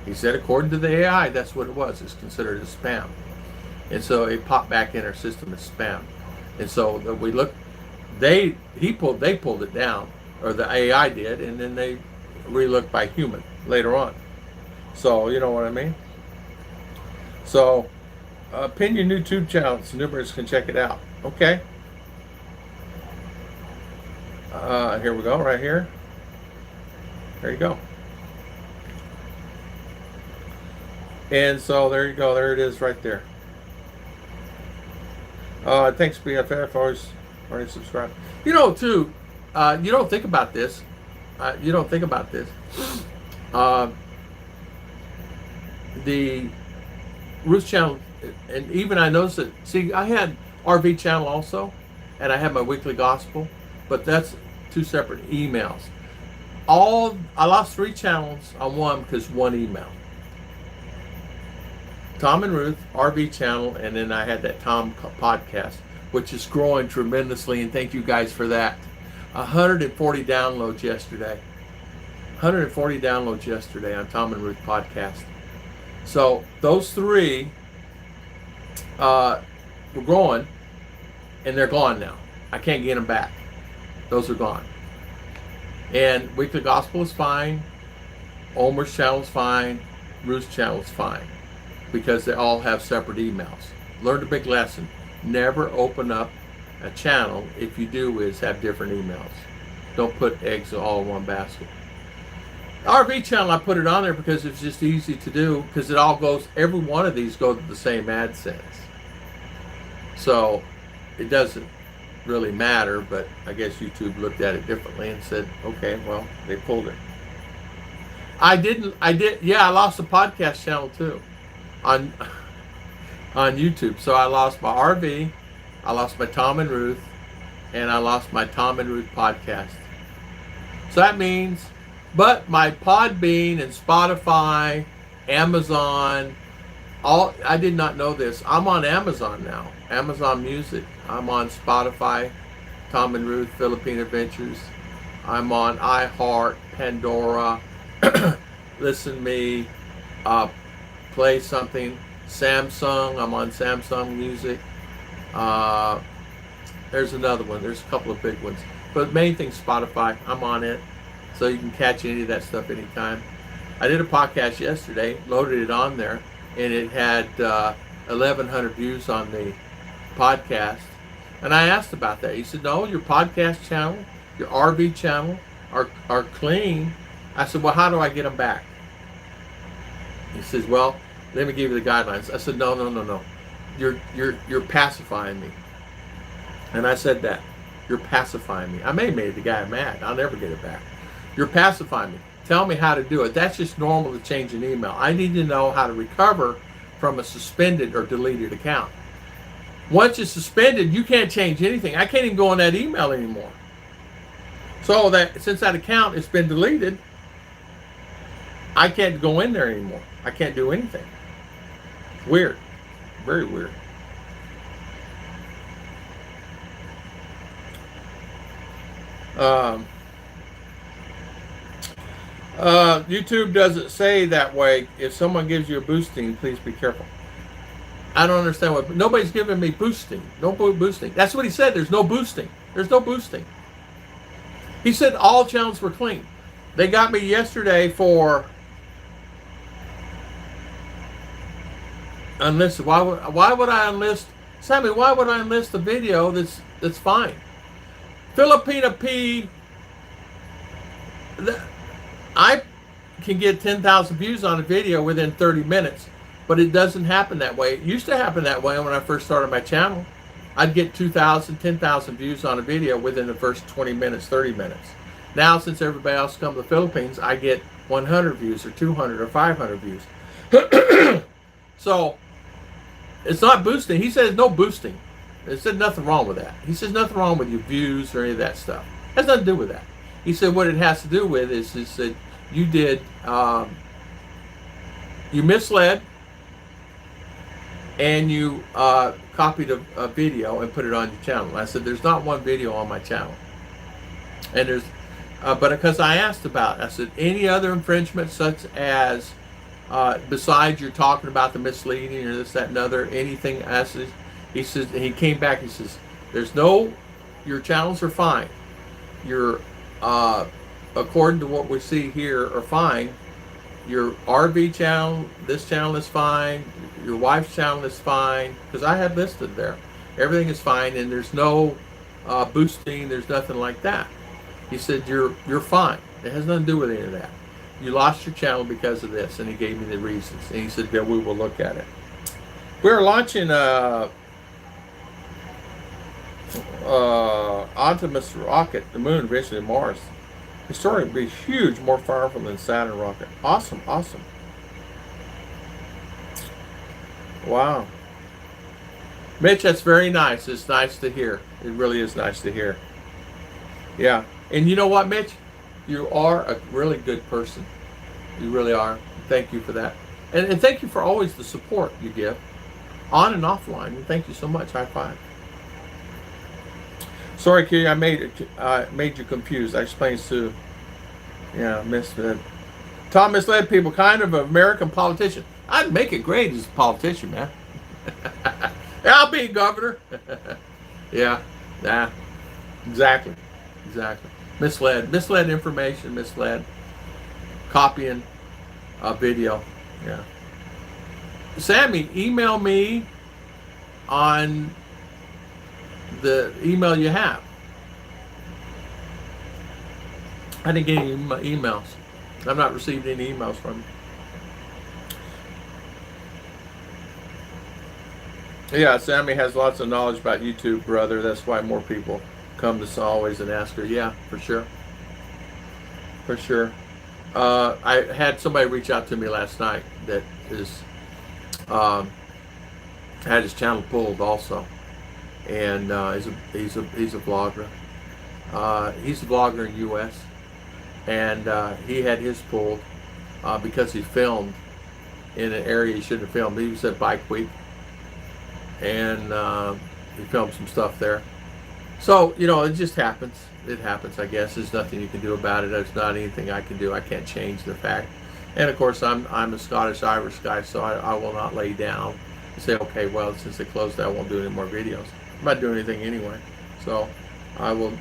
Speaker 1: He said, according to the AI, that's what it was. It's considered as spam, and so it popped back in our system as spam. And so we looked. They pulled it down. or the AI did, and then they relooked by human later on. So you know what I mean. So pin your YouTube channel so numerous can check it out. Okay. Here we go, right here. There you go. And so there you go. There it is, right there. Thanks, BFF. Already subscribe. You know, too. You don't think about this. You don't think about this. The Ruth channel, and even I noticed that. See, I had RV channel also, and I had my weekly gospel, but that's two separate emails. I lost 3 channels on one because one email. Tom and Ruth RV channel, and then I had that Tom podcast, which is growing tremendously, and thank you guys for that. 140 downloads yesterday. 140 downloads yesterday on Tom and Ruth podcast. So those 3 were growing, and they're gone now. I can't get them back. Those are gone. And Weekly Gospel is fine. Omer's channel is fine. Ruth's channel is fine, because they all have separate emails. Learned a big lesson. Never open up a channel. If you do, is have different emails. Don't put eggs all in one basket. RV channel, I put it on there because it's just easy to do, because it all goes, every one of these go to the same AdSense. So it doesn't really matter, but I guess YouTube looked at it differently and said, okay, well, they pulled it. I lost the podcast channel too on YouTube. So I lost my RV, I lost my Tom and Ruth, and I lost my Tom and Ruth podcast. So that means, but my Podbean and Spotify, Amazon, I did not know this. I'm on Amazon now. Amazon Music. I'm on Spotify, Tom and Ruth, Philippine Adventures. I'm on iHeart, Pandora, Listen Me, Play Something, Samsung. I'm on Samsung Music. There's another one. There's a couple of big ones. But the main thing, Spotify. I'm on it. So you can catch any of that stuff anytime. I did a podcast yesterday, loaded it on there, and it had 1,100 views on the podcast. And I asked about that. He said, no, your podcast channel, your RV channel are clean. I said, well, how do I get them back? He says, well, let me give you the guidelines. I said, no. You're pacifying me. And I said that. You're pacifying me. I may have made the guy mad. I'll never get it back. You're pacifying me. Tell me how to do it. That's just normal to change an email. I need to know how to recover from a suspended or deleted account. Once it's suspended, you can't change anything. I can't even go on that email anymore. So that since that account has been deleted, I can't go in there anymore. I can't do anything. Weird. Very weird. YouTube doesn't say that way. If someone gives you a boosting, please be careful. I don't understand what. Nobody's giving me boosting. No boosting. That's what he said. There's no boosting. There's no boosting. He said all channels were clean. They got me yesterday for unlisted. Why would I enlist, Sammy? Why would I enlist a video that's fine? Filipina P. I can get 10,000 views on a video within 30 minutes, but it doesn't happen that way. It used to happen that way when I first started my channel. I'd get 2,000, 10,000 views on a video within the first 20 minutes, 30 minutes. Now, since everybody else comes to the Philippines, I get 100 views or 200 or 500 views. So, it's not boosting. He says no boosting. He said nothing wrong with that. He says nothing wrong with your views or any of that stuff. It has nothing to do with that. He said what it has to do with is that you did, you misled, and you copied a video and put it on your channel. And I said there's not one video on my channel. And there's, but because I asked about it, I said any other infringement such as, besides you're talking about the misleading or this, that, and other, anything else. He says, he came back, he says, there's no, your channels are fine. Your according to what we see here, are fine. Your RV channel, this channel is fine. Your wife's channel is fine, because I had listed there. Everything is fine, and there's no boosting. There's nothing like that. He said you're fine. It has nothing to do with any of that. You lost your channel because of this, and he gave me the reasons. And he said, "Yeah, we will look at it." We're launching Optimus rocket, the moon, eventually Mars. The story will be huge, more powerful than Saturn rocket. Awesome, awesome. Wow. Mitch, that's very nice. It's nice to hear. It really is nice to hear. Yeah. And you know what, Mitch? You are a really good person. You really are. Thank you for that. And thank you for always the support you give, on and offline. And thank you so much. High five. Sorry, Kitty, I made you confused. I explained to, misled. Tom misled people, kind of an American politician. I'd make it great as a politician, man. Yeah, I'll be governor. Yeah, nah, exactly. Misled information, misled copying a video. Yeah. Sammy, email me on the email you have. I didn't get any emails. I've not received any emails from you. Yeah, Sammy has lots of knowledge about YouTube, brother. That's why more people come to always and ask her. Yeah, for sure. For sure. I had somebody reach out to me last night that is had his channel pulled also, and he's a vlogger. He's a vlogger in U.S. and he had his pulled because he filmed in an area he shouldn't have filmed. He was at Bike Week, and he filmed some stuff there. So, it just happens. It happens, I guess. There's nothing you can do about it. There's not anything I can do. I can't change the fact. And of course, I'm a Scottish-Irish guy, so I will not lay down and say, okay, well, since they closed that, I won't do any more videos. I'm not doing anything anyway. So I will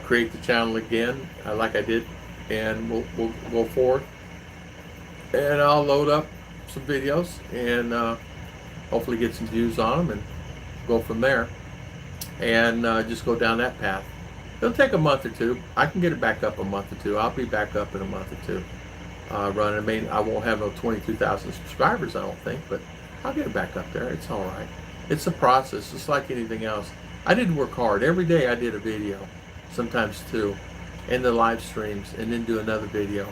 Speaker 1: create the channel again, like I did, and we'll go forward. And I'll load up some videos and hopefully get some views on them and go from there. And just go down that path. It'll take a month or two. I can get it back up a month or two. I'll be back up in a month or two running. I mean, I won't have no 22,000 subscribers, I don't think, but I'll get it back up there. It's all right. It's a process. It's like anything else. I didn't work hard. Every day I did a video, sometimes two, and the live streams, and then do another video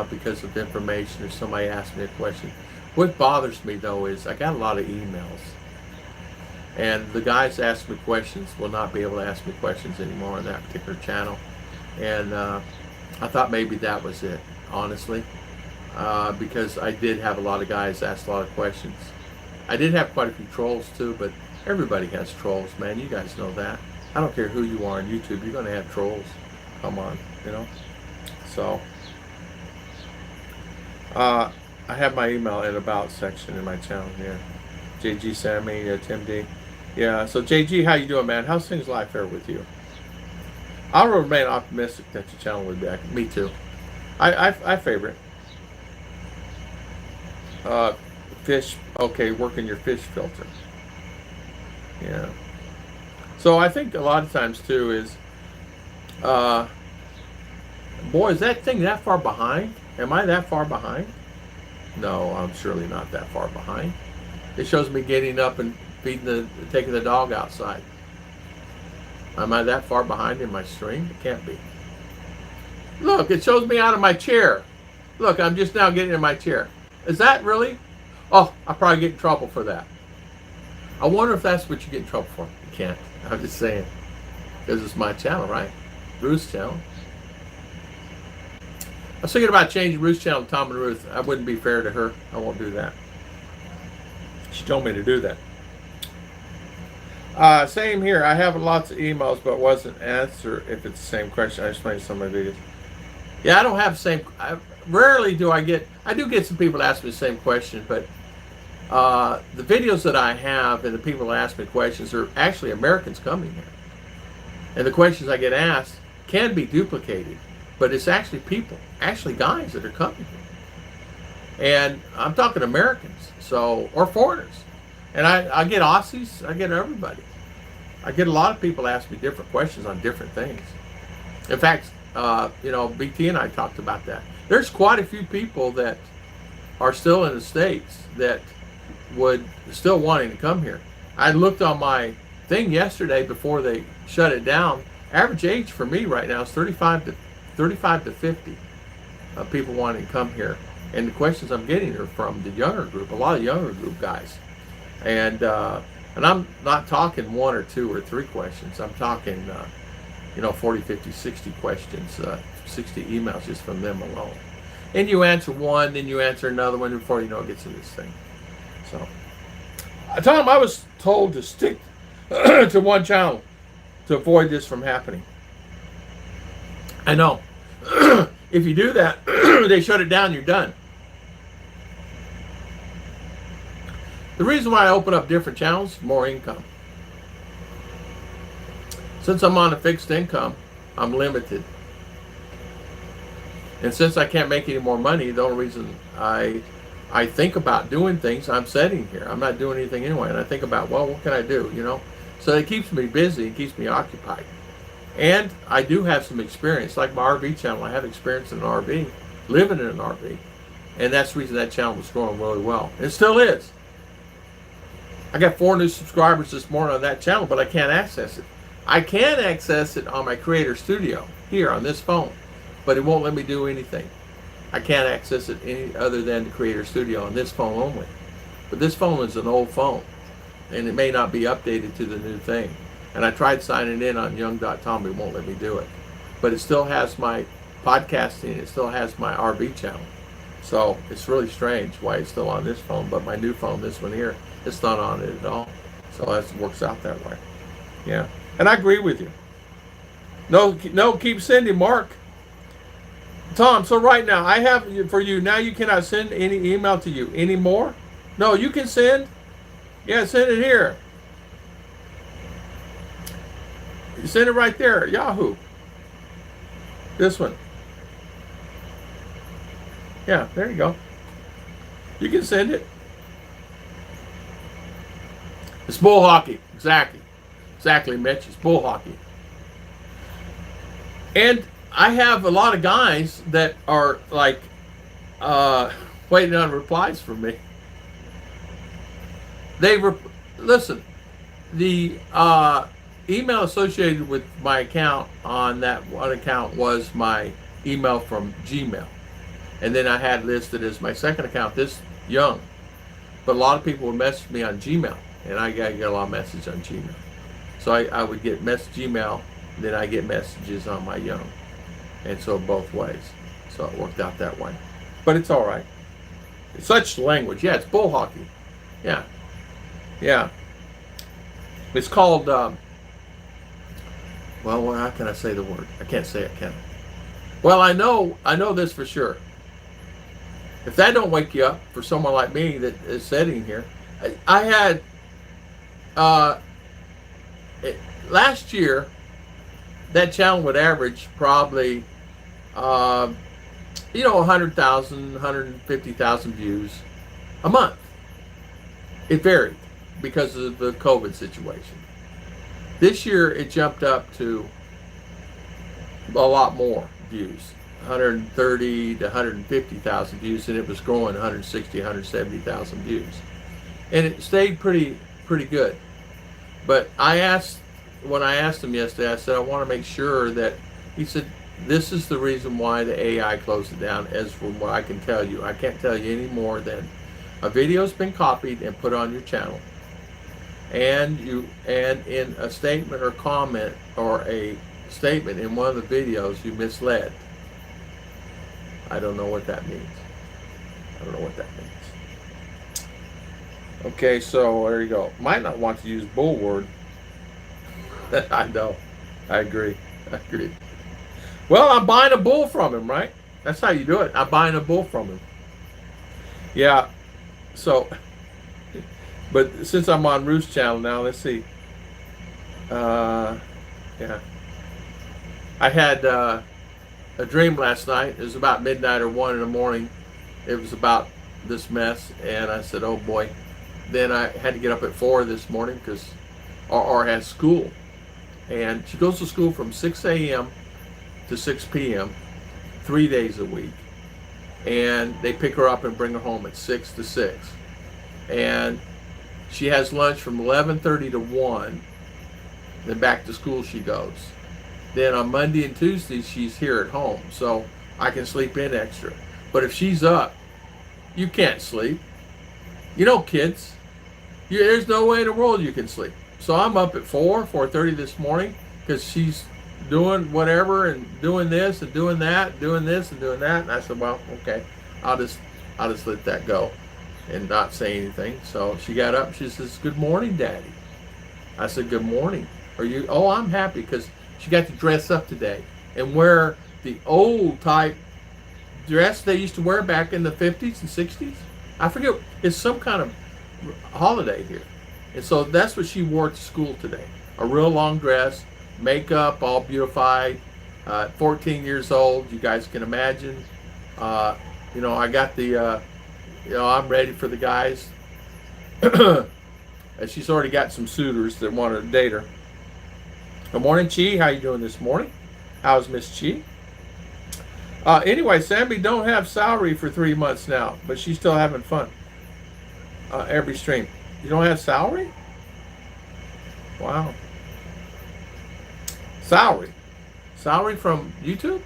Speaker 1: because of information or somebody asked me a question. What bothers me, though, is I got a lot of emails. And the guys ask me questions will not be able to ask me questions anymore on that particular channel. And I thought maybe that was it, honestly, because I did have a lot of guys ask a lot of questions. I did have quite a few trolls too, but everybody has trolls, man. You guys know that. I don't care who you are on YouTube, you're going to have trolls. Come on, So, I have my email in About section in my channel here. JG Sammy, Tim D. Yeah, so JG, how you doing, man? How's things life there with you? I'll remain optimistic that your channel will be back. Me too. I favorite. Fish, okay, working your fish filter. Yeah. So I think a lot of times too is, boy, is that thing that far behind? Am I that far behind? No, I'm surely not that far behind. It shows me getting up and taking the dog outside. Am I that far behind in my stream? It can't be. Look, it shows me out of my chair. Look, I'm just now getting in my chair. Is that really? Oh, I'll probably get in trouble for that. I wonder if that's what you get in trouble for. You can't. I'm just saying. Because it's my channel, right? Ruth's channel. I was thinking about changing Ruth's channel to Tom and Ruth. I wouldn't be fair to her. I won't do that. She told me to do that. Same here. I have lots of emails, but wasn't answer if it's the same question. I explained some of my videos. Yeah, I don't have the same. Rarely do I get. I do get some people ask me the same question, but the videos that I have and the people that ask me questions are actually Americans coming here, and the questions I get asked can be duplicated. but it's actually people, actually guys that are coming here. And I'm talking Americans, so, or foreigners. And I get Aussies, I get everybody. I get a lot of people ask me different questions on different things. In fact, BT and I talked about that. There's quite a few people that are still in the States that would still wanting to come here. I looked on my thing yesterday before they shut it down. Average age for me right now is 35 to 50 people wanting to come here. And the questions I'm getting are from the younger group, a lot of younger group guys. And I'm not talking 1 or 2 or 3 questions. I'm talking, 40, 50, 60 questions, 60 emails just from them alone. And you answer one, then you answer another one before you know it gets to this thing. So, Tom, I was told to stick to one channel to avoid this from happening. I know. If you do that, they shut it down, you're done. The reason why I open up different channels, more income. Since I'm on a fixed income, I'm limited. And since I can't make any more money, the only reason I think about doing things, I'm sitting here. I'm not doing anything anyway. And I think about, well, what can I do, So it keeps me busy, it keeps me occupied. And I do have some experience. Like my RV channel, I have experience in an RV, living in an RV. And that's the reason that channel was growing really well. It still is. I got 4 new subscribers this morning on that channel, but I can't access it. I can access it on my Creator Studio here on this phone, but it won't let me do anything. I can't access it any other than the Creator Studio on this phone only. But this phone is an old phone, and it may not be updated to the new thing. And I tried signing in on young.tom, it won't let me do it. But it still has my podcasting, it still has my RV channel. So it's really strange why it's still on this phone, but my new phone, this one here, it's not on it at all. So that works out that way. Yeah. And I agree with you. No, keep sending, Mark. Tom, so right now, I have for you, now you cannot send any email to you anymore? No, you can send. Yeah, send it here. You send it right there, Yahoo. This one. Yeah, there you go. You can send it. It's bull hockey. Exactly, Mitch. It's bull hockey. And I have a lot of guys that are like waiting on replies from me. Listen, the email associated with my account on that one account was my email from Gmail. And then I had listed as my second account, this Young. But a lot of people would message me on Gmail, and I get a lot of messages on Gmail. So I would get Gmail, then I get messages on my Young. And so both ways. So it worked out that way. But it's all right. It's such language. Yeah, it's bull hockey. Yeah. Yeah. It's called, well, how can I say the word? I can't say it, can I? Well, I know this for sure. If that don't wake you up for someone like me that is sitting here, I had, last year, that channel would average probably, 100,000, 150,000 views a month. It varied because of the COVID situation. This year, it jumped up to a lot more views, 130 to 150,000 views, and it was growing 160, 170,000 views. And it stayed pretty good. But when I asked him yesterday, I said, I want to make sure that, he said, this is the reason why the AI closed it down, as from what I can tell you. I can't tell you any more than a video's been copied and put on your channel. And in a statement or comment or a statement in one of the videos, you misled. I don't know what that means. Okay, so there you go. Might not want to use bull word. I know. I agree. Well, I'm buying a bull from him, right? That's how you do it. I'm buying a bull from him. Yeah. So, but since I'm on Ruth's channel now, let's see. Yeah. I had a dream last night. It was about midnight or 1 in the morning. It was about this mess, and I said, oh boy. Then I had to get up at 4 this morning because RR has school. And she goes to school from 6 a.m. to 6 p.m. 3 days a week. And they pick her up and bring her home at 6 to 6. And she has lunch from 11:30 to 1. Then back to school she goes. Then on Monday and Tuesday, she's here at home. So I can sleep in extra. But if she's up, you can't sleep. You know, kids, there's no way in the world you can sleep. So I'm up at 4:30 this morning because she's doing whatever and doing this and doing that, doing this and doing that. And I said, well, okay, I'll just let that go and not say anything. So she got up. She says, good morning, Daddy. I said, good morning. Are you? Oh, I'm happy because she got to dress up today and wear the old type dress they used to wear back in the 50s and 60s. I forget. It's some kind of holiday here. And so that's what she wore to school today. A real long dress, makeup, all beautified. 14 years old, you guys can imagine. You know, I got the, you know, I'm ready for the guys. And she's already got some suitors that want to date her. Good morning, Chi. How you doing this morning? How's Miss Chi? Anyway, Sammy don't have salary for 3 months now, but she's still having fun. Every stream. You don't have salary? Wow. Salary. Salary from YouTube?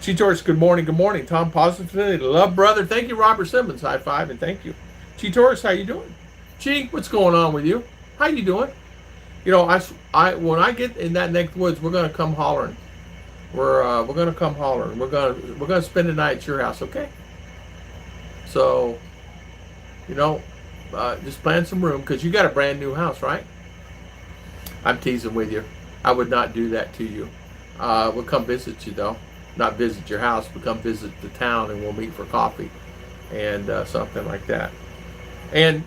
Speaker 1: Chi Torres, good morning, good morning. Tom Positivity, love brother. Thank you, Robert Simmons. High five and thank you. Chi Torres, how you doing? Chi, what's going on with you? How you doing? You know, when I get in that neck of the woods, we're gonna come hollering. We're gonna come hollering. We're gonna spend the night at your house, okay? So, you know, just plan some room because you got a brand new house, right? I'm teasing with you. I would not do that to you. We'll come visit you though. Not visit your house, but come visit the town and we'll meet for coffee and something like that. And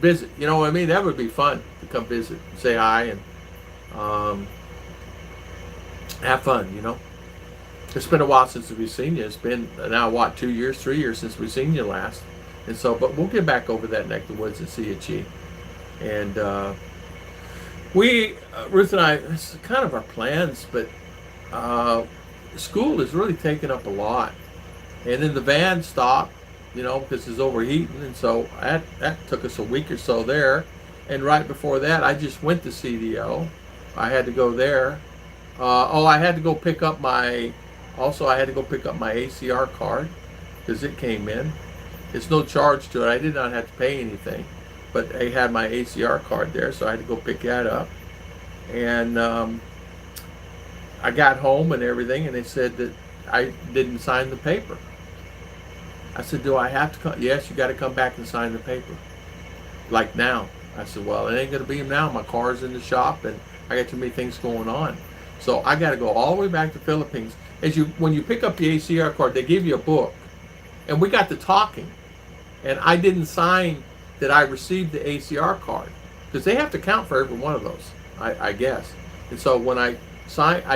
Speaker 1: visit, you know what I mean? That would be fun to come visit, say hi, and have fun, you know. It's been a while since we've seen you. It's been now, what, 2 years, 3 years since we've seen you last. And so, but we'll get back over that neck of the woods and see you, Chi. And Ruth and I, it's kind of our plans, but school is really taking up a lot. And then the van stopped, you know, because it's overheating. And so that took us a week or so there. And right before that, I just went to CDO. I had to go there. I had to go pick up my ACR card because it came in. It's no charge to it. I did not have to pay anything, but I had my ACR card there, so I had to go pick that up. And I got home and everything, and they said that I didn't sign the paper. I said, do I have to come? Yes, you got to come back and sign the paper. Like now. I said, well, it ain't going to be now. My car's in the shop, and I got too many things going on. So I got to go all the way back to the Philippines. When you pick up the ACR card, they give you a book. And we got to talking. And I didn't sign that I received the ACR card. Because they have to count for every one of those, I guess. And so when I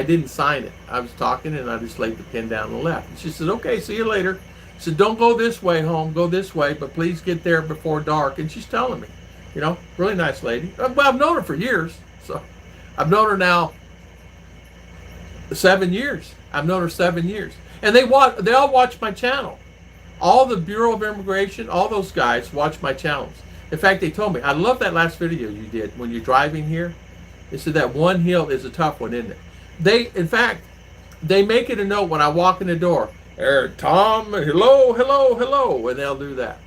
Speaker 1: didn't sign it. I was talking, and I just laid the pen down and left. And she said, okay, see you later. She said, don't go this way home, go this way, but please get there before dark. And she's telling me, you know, really nice lady. Well, I've known her for years. So I've known her now 7 years. I've known her 7 years. And they all watch my channel. All the Bureau of Immigration, all those guys watch my channels. In fact, they told me, I love that last video you did when you're driving here. They said that one hill is a tough one, isn't it? In fact, they make it a note when I walk in the door. Tom, hello, hello, hello. And they'll do that.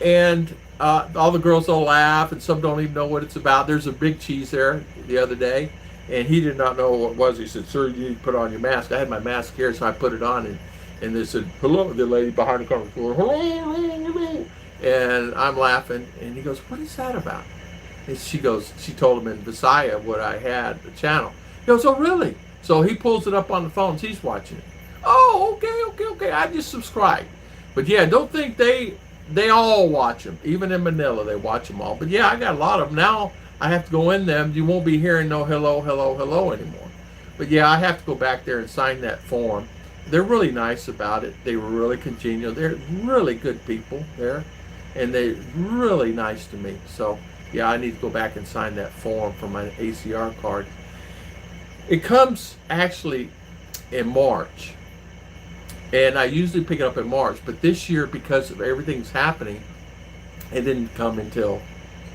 Speaker 1: And all the girls will laugh, and some don't even know what it's about. There's a big cheese there the other day, and he did not know what it was. He said, sir, you need to put on your mask. I had my mask here, so I put it on, and they said, hello, the lady behind the counter, hello, hello, hello. And I'm laughing, and he goes, what is that about? And she told him in Visaya what I had, the channel. He goes, oh, really? So he pulls it up on the phone, he's watching it. Oh, okay, I just subscribed. But yeah, don't think they all watch them. Even in Manila, they watch them all. But yeah, I got a lot of them. Now I have to go in them. You won't be hearing no hello, hello, hello anymore. But yeah, I have to go back there and sign that form. They're really nice about it. They were really congenial. They're really good people there, and they're really nice to me. So yeah, I need to go back and sign that form for my ACR card. It comes actually in March, and I usually pick it up in March, but this year, because of everything's happening, it didn't come until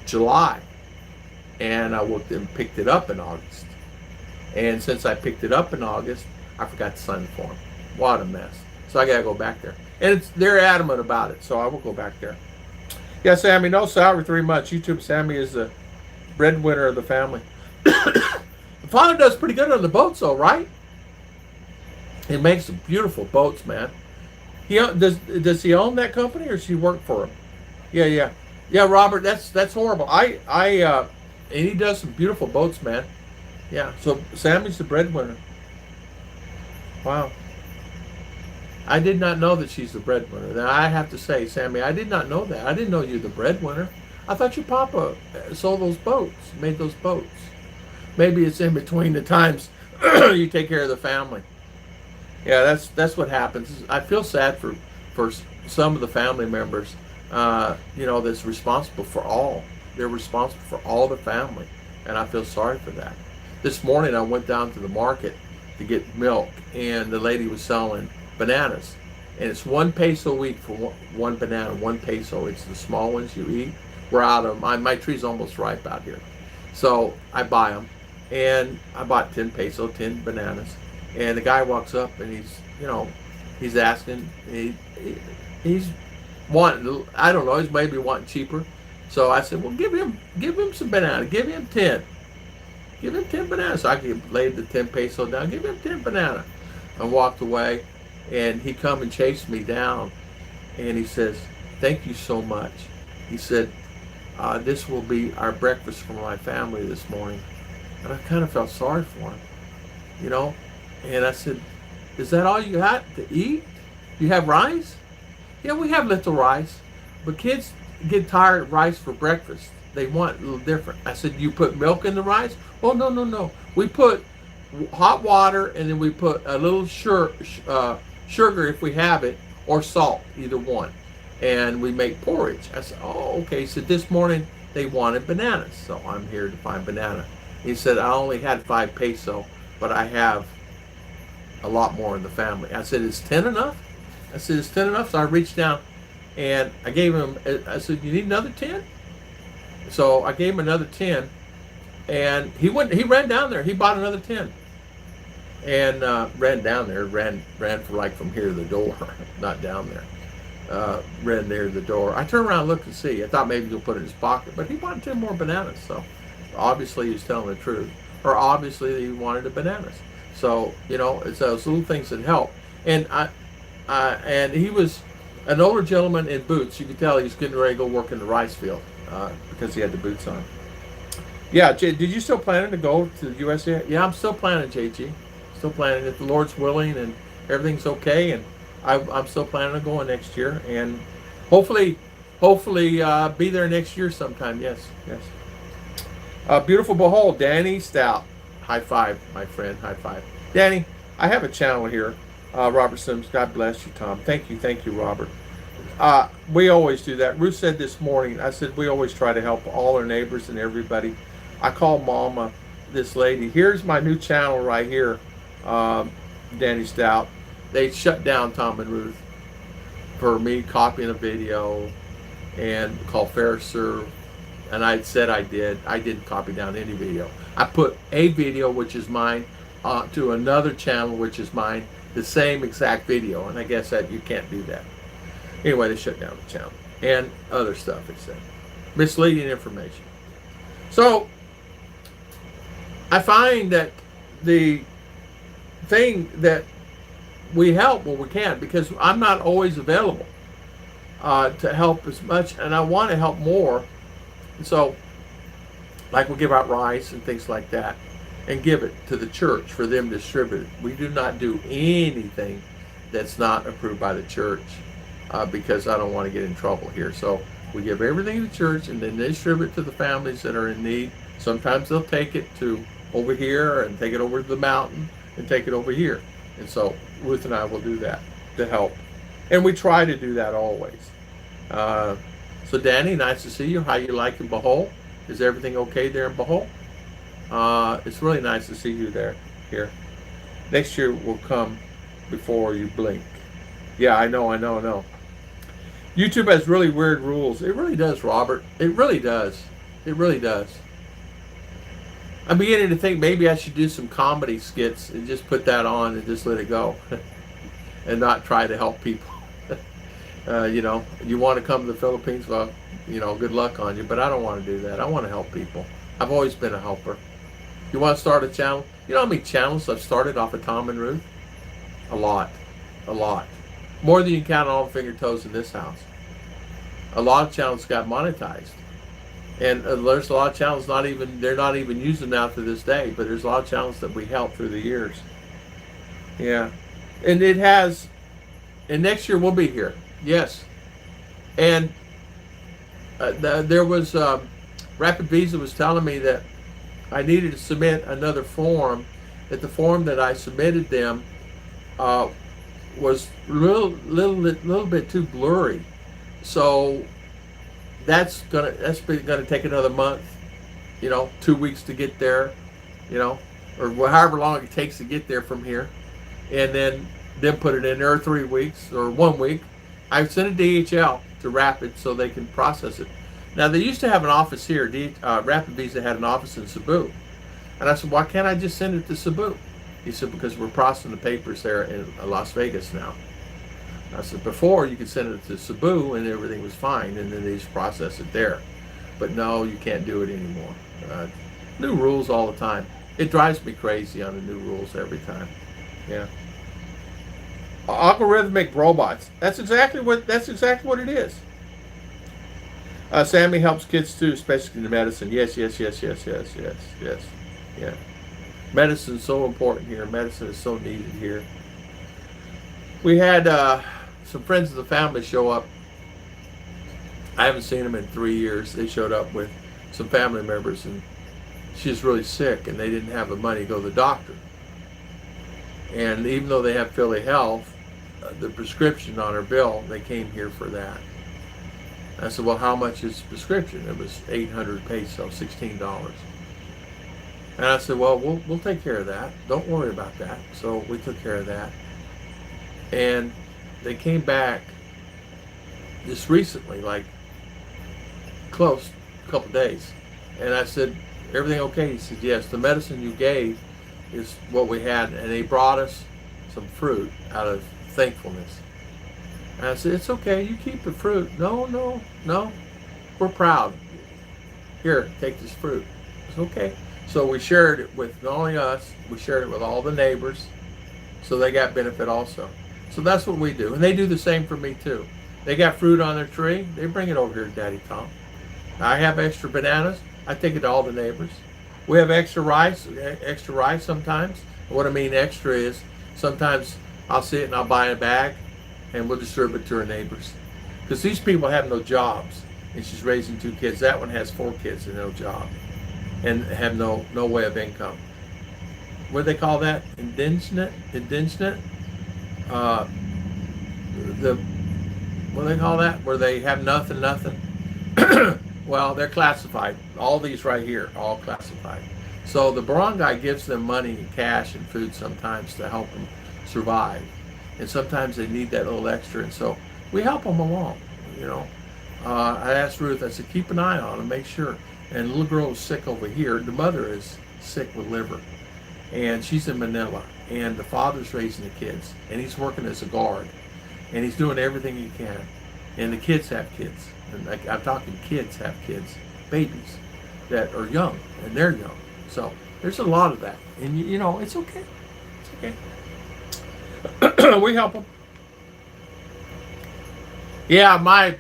Speaker 1: July, and I worked and picked it up in August. And since I picked it up in August, I forgot to sign the form. What a mess. So I gotta go back there. And they're adamant about it, so I will go back there. Yeah, Sammy, no salary 3 months. YouTube Sammy is the breadwinner of the family. The father does pretty good on the boats though, right? He makes some beautiful boats, man. Does he own that company, or does he work for him? Yeah, Robert, that's horrible. And he does some beautiful boats, man. Yeah, so Sammy's the breadwinner. Wow. I did not know that she's the breadwinner. Now, I have to say, Sammy, I did not know that. I didn't know you're the breadwinner. I thought your papa sold those boats, made those boats. Maybe it's in between the times you take care of the family. Yeah, that's what happens. I feel sad for some of the family members, that's responsible for all. They're responsible for all the family, and I feel sorry for that. This morning I went down to the market to get milk, and the lady was selling bananas, and it's 1 peso a week for one banana. 1 peso. It's the small ones you eat. We're out of my tree's almost ripe out here, so I buy them, and I bought 10 peso, 10 bananas. And the guy walks up, and he's asking, he's wanting, I don't know, he's maybe wanting cheaper. So I said, well, give him some banana. Give him 10. Give him 10 bananas. So I laid the 10 peso down. Give him 10 banana. And walked away, and he come and chased me down, and he says, thank you so much. He said, this will be our breakfast for my family this morning. And I kind of felt sorry for him, And I said, is that all you got to eat? You have rice? Yeah, we have little rice. But kids get tired of rice for breakfast. They want a little different. I said, you put milk in the rice? Oh, no. We put hot water, and then we put a little sugar if we have it, or salt, either one. And we make porridge. I said, oh, okay. He said, this morning they wanted bananas, so I'm here to find banana. He said, I only had 5 peso, but I have a lot more in the family. I said, is 10 enough? I said, is 10 enough? So I reached down, and I gave him, I said, you need another 10? So I gave him another 10, and he ran down there. He bought another 10, and ran down there, ran for like from here to the door, not down there. Ran near the door. I turned around and looked to see. I thought maybe he'll put it in his pocket, but he bought 10 more bananas. So obviously he was telling the truth, or obviously he wanted the bananas. So it's those little things that help. And and he was an older gentleman in boots. You could tell he was getting ready to go work in the rice field because he had the boots on. Yeah, did you still planning to go to the USA? Yeah, I'm still planning, JG. Still planning, if the Lord's willing and everything's okay, and I'm still planning on going next year, and hopefully be there next year sometime. Yes. Beautiful behold, Danny Stout. High five, my friend. High five, Danny. I have a channel here. Robert Sims. God bless you, Tom. Thank you, Robert. We always do that. Ruth said this morning. I said we always try to help all our neighbors and everybody. I called Mama, this lady. Here's my new channel right here, Danny Stout. They shut down Tom and Ruth for me copying a video and called Fair Serve. And I said I didn't copy down any video. I put a video, which is mine, to another channel, which is mine, the same exact video. And I guess that you can't do that. Anyway, they shut down the channel. And other stuff, they said. Misleading information. So, I find that the thing that we help when we can, because I'm not always available to help as much, and I want to help more. So, like we'll give out rice and things like that, and give it to the church for them to distribute it. We do not do anything that's not approved by the church because I don't want to get in trouble here. So we give everything to the church, and then they distribute it to the families that are in need. Sometimes they'll take it to over here and take it over to the mountain and take it over here. And so Ruth and I will do that to help. And we try to do that always. So Danny, nice to see you. How you like in Bohol? Is everything okay there in Bohol? It's really nice to see you there here. Next year will come before you blink. Yeah, I know. YouTube has really weird rules. It really does, Robert. It really does. It really does. I'm beginning to think maybe I should do some comedy skits and just put that on and just let it go and not try to help people. You know, you want to come to the Philippines, well, you know, good luck on you, but I don't want to do that. I want to help people. I've always been a helper. You want to start a channel? You know how many channels I've started off of Tom and Ruth? A lot. More than you can count on all the finger toes in this house. A lot of channels got monetized. And there's a lot of channels they're not even using now to this day, but there's a lot of channels that we helped through the years. Yeah. And and next year we'll be here. Yes. And there was, Rapid Visa was telling me that I needed to submit another form, that the form that I submitted them was little bit too blurry. So that's gonna take another month, you know, 2 weeks to get there, you know, or however long it takes to get there from here, and then put it in there, or 3 weeks or 1 week. I sent a DHL to Rapid so they can process it. Now they used to have an office here. Rapid Visa had an office in Cebu, and I said, why can't I just send it to Cebu? He said, because we're processing the papers there in Las Vegas now. I said, before you could send it to Cebu and everything was fine, and then they just process it there. But no, you can't do it anymore. New rules all the time. It drives me crazy on the new rules every time. Yeah. Algorithmic robots. That's exactly what it is. Sammy helps kids too, especially in the medicine. Yes. Yeah. Medicine is so important here. Medicine is so needed here. We had some friends of the family show up. I haven't seen them in 3 years. They showed up with some family members, and she's really sick, and they didn't have the money to go to the doctor. And even though they have Philly Health, the prescription on her bill, they came here for that. I said, well, how much is the prescription? It was 800 pesos, $16. And I said, well, we'll take care of that. Don't worry about that. So we took care of that. And they came back just recently, like close, a couple days. And I said, everything okay? He said, yes, the medicine you gave is what we had. And they brought us some fruit out of thankfulness. And I said, it's okay, you keep the fruit. No, we're proud. Here, take this fruit. It's okay. So we shared it with not only us, we shared it with all the neighbors, so they got benefit also. So that's what we do. And they do the same for me too. They got fruit on their tree, they bring it over here to Daddy Tom. I have extra bananas, I take it to all the neighbors. We have extra rice sometimes. What I mean extra is, sometimes I'll see it and I'll buy a bag and we'll distribute it to our neighbors. Because these people have no jobs, and she's raising 2 kids. That one has 4 kids and no job, and have no way of income. What do they call that? Indigent? What do they call that? Where they have nothing. Well, they're classified. All these right here, all classified. So the barangay gives them money and cash and food sometimes to help them survive. And sometimes they need that little extra, and so we help them along, you know. I asked Ruth, I said, keep an eye on them, make sure. And the little girl is sick over here. The mother is sick with liver, and she's in Manila, and the father's raising the kids, and he's working as a guard, and he's doing everything he can. And the kids have kids, and I'm talking kids have kids, babies that are young, and they're young. So there's a lot of that, and you know, it's okay. It's okay. We help them. Yeah, my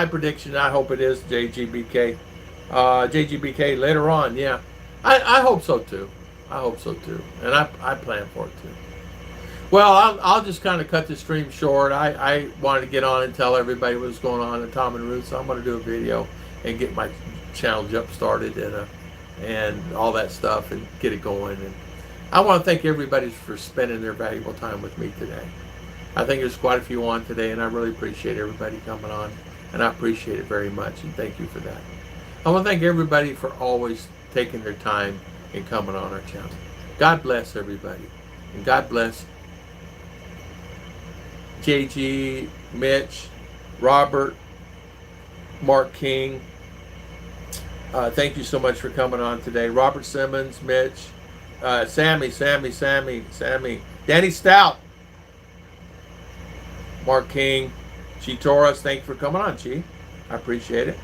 Speaker 1: prediction, I hope it is JGBK. JGBK later on, yeah. I hope so too. And I plan for it too. Well, I'll just kind of cut the stream short. I wanted to get on and tell everybody what's going on at Tom and Ruth, so I'm going to do a video and get my channel jump started and all that stuff and get it going. And I want to thank everybody for spending their valuable time with me today. I think there's quite a few on today, and I really appreciate everybody coming on, and I appreciate it very much, and thank you for that. I want to thank everybody for always taking their time and coming on our channel. God bless everybody, and God bless JG, Mitch, Robert, Mark King. Thank you so much for coming on today. Robert Simmons, Mitch, Sammy, Danny Stout, Mark King, Chi Torres, thank you for coming on, Chi. I appreciate it.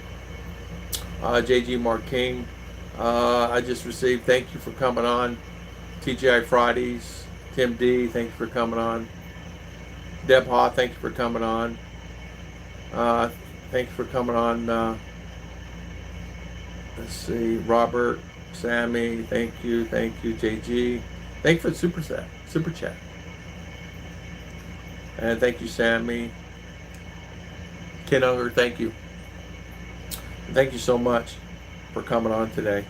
Speaker 1: JG, Mark King, I just received, thank you for coming on. TGI Fridays, Tim D, thank you for coming on. Deb Ha, thank you for coming on. Thank you for coming on. Let's see, Robert, Sammy, thank you, JG. Thank you for the super chat. And thank you, Sammy. Ken Unger, thank you. Thank you so much for coming on today.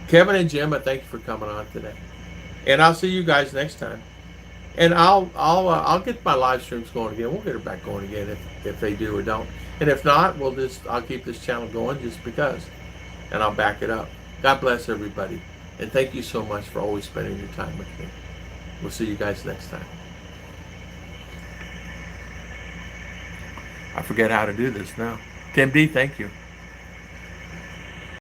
Speaker 1: Kevin and Gemma, thank you for coming on today. And I'll see you guys next time. And I'll get my live streams going again. We'll get it back going again if they do or don't. And if not, I'll keep this channel going just because. And I'll back it up. God bless everybody. And thank you so much for always spending your time with me. We'll see you guys next time. I forget how to do this now. Tim D, thank you.